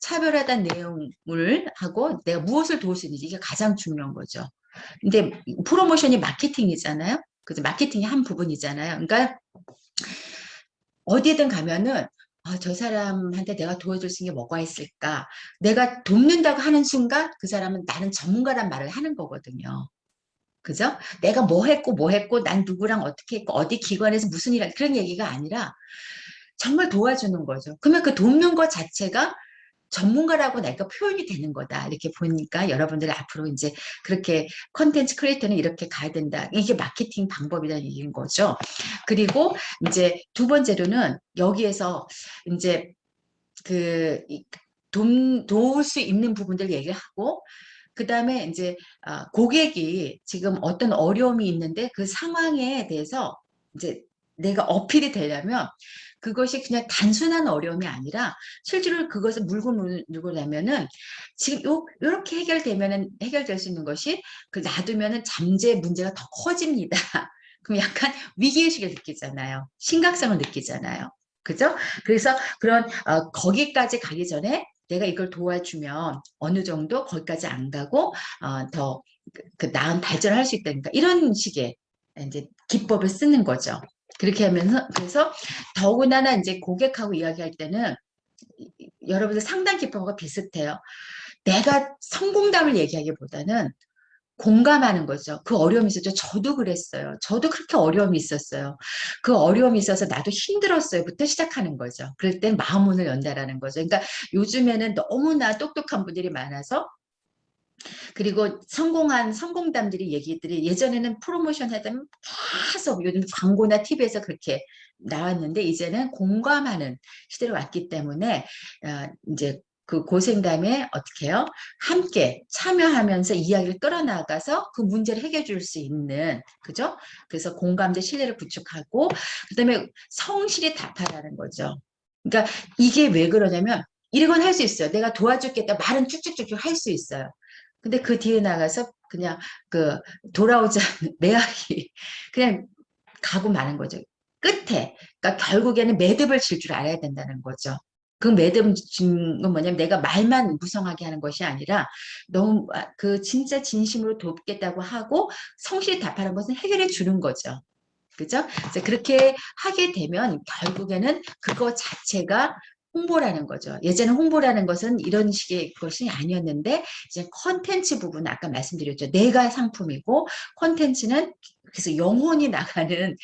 차별화된 내용을 하고 내가 무엇을 도울 수 있는지 이게 가장 중요한 거죠. 근데 프로모션이 마케팅이잖아요. 그죠? 마케팅이 한 부분이잖아요. 그러니까 어디든 가면은 저 사람한테 내가 도와줄 수 있는 게 뭐가 있을까? 내가 돕는다고 하는 순간 그 사람은 나는 전문가란 말을 하는 거거든요. 그죠? 내가 뭐 했고, 난 누구랑 어떻게 했고, 어디 기관에서 무슨 일, 그런 얘기가 아니라 정말 도와주는 거죠. 그러면 그 돕는 것 자체가 전문가라고 내가 표현이 되는 거다. 이렇게 보니까 여러분들 앞으로 이제 그렇게 컨텐츠 크리에이터는 이렇게 가야 된다. 이게 마케팅 방법이라는 얘기인 거죠. 그리고 이제 두 번째로는 여기에서 이제 그 도울 수 있는 부분들 얘기하고 그 다음에 이제 고객이 지금 어떤 어려움이 있는데 그 상황에 대해서 이제 내가 어필이 되려면 그것이 그냥 단순한 어려움이 아니라 실제로 그것을 물고 나면은 지금 요렇게 해결되면은 해결될 수 있는 것이 그 놔두면은 잠재 문제가 더 커집니다. 그럼 약간 위기의식을 느끼잖아요. 심각성을 느끼잖아요. 그죠? 그래서 그런 거기까지 가기 전에 내가 이걸 도와주면 어느 정도 거기까지 안 가고 더 나은 발전을 할 수 있다니까 이런 식의 이제 기법을 쓰는 거죠. 그렇게 하면서 그래서 더군다나 이제 고객하고 이야기할 때는 여러분들 상담 기법과 비슷해요. 내가 성공담을 얘기하기보다는 공감하는 거죠. 그 어려움이 있었죠. 저도 그랬어요. 저도 그렇게 어려움이 있었어요. 그 어려움이 있어서 나도 힘들었어요.부터 시작하는 거죠. 그럴 땐 마음 문을 연다라는 거죠. 그러니까 요즘에는 너무나 똑똑한 분들이 많아서 그리고 성공한 성공담들이 얘기들이 예전에는 프로모션 하다면 계속 요즘 광고나 TV에서 그렇게 나왔는데 이제는 공감하는 시대로 왔기 때문에 이제 그 고생담에 어떻게 해요? 함께 참여하면서 이야기를 끌어나가서 그 문제를 해결해 줄 수 있는 그죠? 그래서 공감대 신뢰를 구축하고 그다음에 성실히 답하라는 거죠. 그러니까 이게 왜 그러냐면 이건 할 수 있어요. 내가 도와줄겠다 말은 쭉쭉쭉쭉 할 수 있어요. 근데 그 뒤에 나가서 그냥 그 돌아오지 않는 매학이 그냥 가고 마는 거죠. 끝에. 그러니까 결국에는 매듭을 질 줄 알아야 된다는 거죠. 그 매듭 진건 뭐냐면 내가 말만 무성하게 하는 것이 아니라 너무 그 진짜 진심으로 돕겠다고 하고 성실히 답하는 것은 해결해 주는 거죠. 그죠? 그래서 그렇게 하게 되면 결국에는 그거 자체가 홍보라는 거죠. 예전에 홍보라는 것은 이런 식의 것이 아니었는데 이제 컨텐츠 부분 아까 말씀드렸죠. 내가 상품이고 컨텐츠는 그래서 영혼이 나가는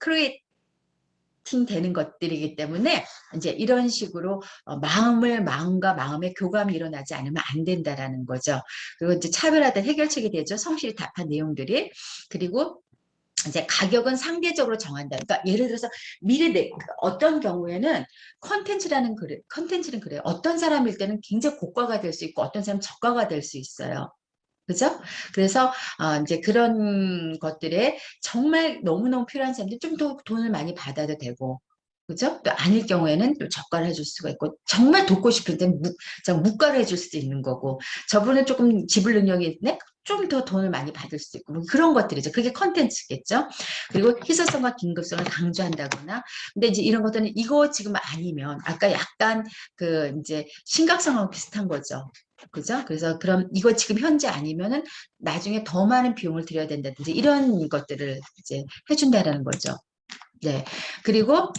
크리에이팅 되는 것들이기 때문에 이제 이런 식으로 마음과 마음의 교감이 일어나지 않으면 안 된다라는 거죠. 그리고 이제 차별화된 해결책이 되죠. 성실히 답한 내용들이. 그리고 이제 가격은 상대적으로 정한다. 그러니까 예를 들어서 어떤 경우에는 컨텐츠는 그래요. 어떤 사람일 때는 굉장히 고가가 될 수 있고 어떤 사람은 저가가 될 수 있어요. 그죠? 그래서 이제 그런 것들에 정말 너무너무 필요한 사람들 좀 더 돈을 많이 받아도 되고 그죠? 또 아닐 경우에는 또 저가를 해줄 수가 있고, 정말 돕고 싶을 땐 무가를 해줄 수도 있는 거고, 저분은 조금 지불 능력이 있네? 좀 더 돈을 많이 받을 수도 있고, 뭐 그런 것들이죠. 그게 컨텐츠겠죠? 그리고 희소성과 긴급성을 강조한다거나, 근데 이제 이런 것들은 이거 지금 아니면, 아까 약간 그 이제 심각성하고 비슷한 거죠. 그죠? 그래서 그럼 이거 지금 현재 아니면은 나중에 더 많은 비용을 들여야 된다든지 이런 것들을 이제 해준다라는 거죠. 네. 그리고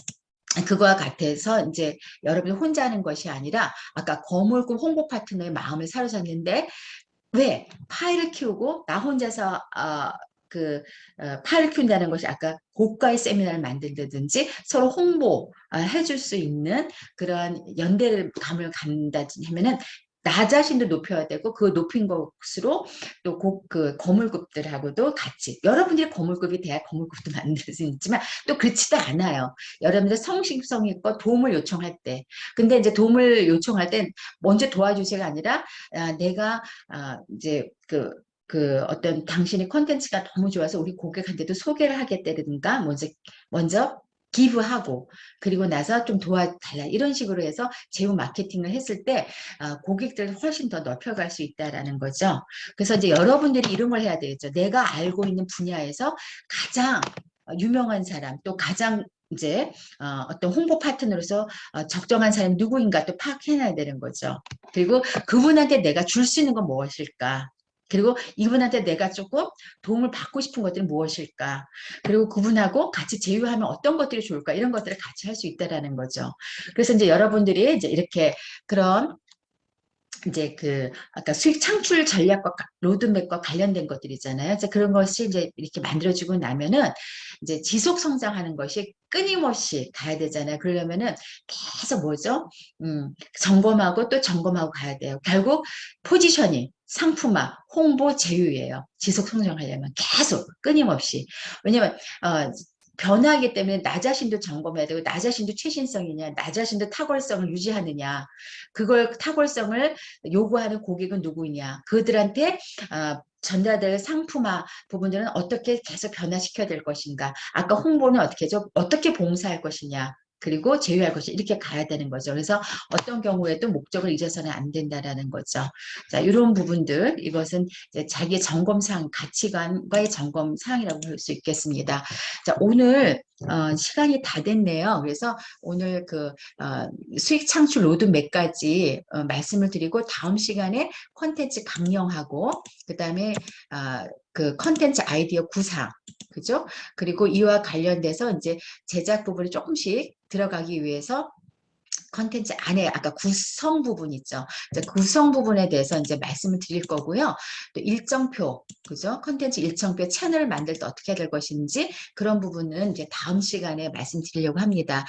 그거와 같아서 이제 여러분이 혼자 하는 것이 아니라 아까 거물급 홍보 파트너의 마음을 사로잡는데 왜 파일을 키우고 나 혼자서 파일을 키운다는 것이 아까 고가의 세미나를 만든다든지 서로 홍보 해줄 수 있는 그런 연대를 감을 간다든지 하면은 나 자신도 높여야 되고 그 높인 것으로 또 그 거물급들하고도 같이 여러분들이 거물급이 돼야 거물급도 만들 수 있지만 또 그렇지도 않아요. 여러분들 성실성 있고 도움을 요청할 때 근데 이제 도움을 요청할 땐 먼저 도와주세요가 아니라 내가 이제 어떤 당신의 컨텐츠가 너무 좋아서 우리 고객한테도 소개를 하겠다든가 먼저 기부하고 그리고 나서 좀 도와달라 이런 식으로 해서 제휴 마케팅을 했을 때 고객들을 훨씬 더 넓혀갈 수 있다라는 거죠. 그래서 이제 여러분들이 이런 걸 해야 되겠죠. 내가 알고 있는 분야에서 가장 유명한 사람 또 가장 이제 어떤 홍보 파트너로서 적정한 사람이 누구인가 또 파악해놔야 되는 거죠. 그리고 그분한테 내가 줄 수 있는 건 무엇일까? 그리고 이분한테 내가 조금 도움을 받고 싶은 것들이 무엇일까? 그리고 그분하고 같이 제휴하면 어떤 것들이 좋을까? 이런 것들을 같이 할 수 있다라는 거죠. 그래서 이제 여러분들이 이제 이렇게 그런 이제 아까 수익 창출 전략과 로드맵과 관련된 것들이잖아요. 이제 그런 것이 이제 이렇게 만들어지고 나면은 이제 지속 성장하는 것이 끊임없이 가야 되잖아요. 그러려면은 계속 뭐죠? 점검하고 또 점검하고 가야 돼요. 결국 포지셔닝, 상품화, 홍보, 제휴예요. 지속 성장하려면 계속 끊임없이. 왜냐면 변화하기 때문에 나 자신도 점검해야 되고 나 자신도 최신성이냐 나 자신도 탁월성을 유지하느냐 그걸 탁월성을 요구하는 고객은 누구냐 그들한테 전달될 상품화 부분들은 어떻게 계속 변화시켜야 될 것인가 아까 홍보는 어떻게 해죠 어떻게 봉사할 것이냐 그리고 제휴할 것이 이렇게 가야 되는 거죠. 그래서 어떤 경우에도 목적을 잊어서는 안 된다라는 거죠. 자, 이런 부분들 이것은 이제 자기의 점검사항, 가치관과의 점검사항이라고 볼 수 있겠습니다. 자, 오늘 시간이 다 됐네요. 그래서 오늘 수익 창출 로드맵까지 말씀을 드리고 다음 시간에 콘텐츠 강령하고 그다음에 그 콘텐츠 아이디어 구상 그죠? 그리고 이와 관련돼서 이제 제작 부분이 조금씩 들어가기 위해서 컨텐츠 안에 아까 구성 부분 있죠. 이제 구성 부분에 대해서 이제 말씀을 드릴 거고요. 또 일정표, 그죠? 컨텐츠 일정표 채널을 만들 때 어떻게 해야 될 것인지 그런 부분은 이제 다음 시간에 말씀드리려고 합니다.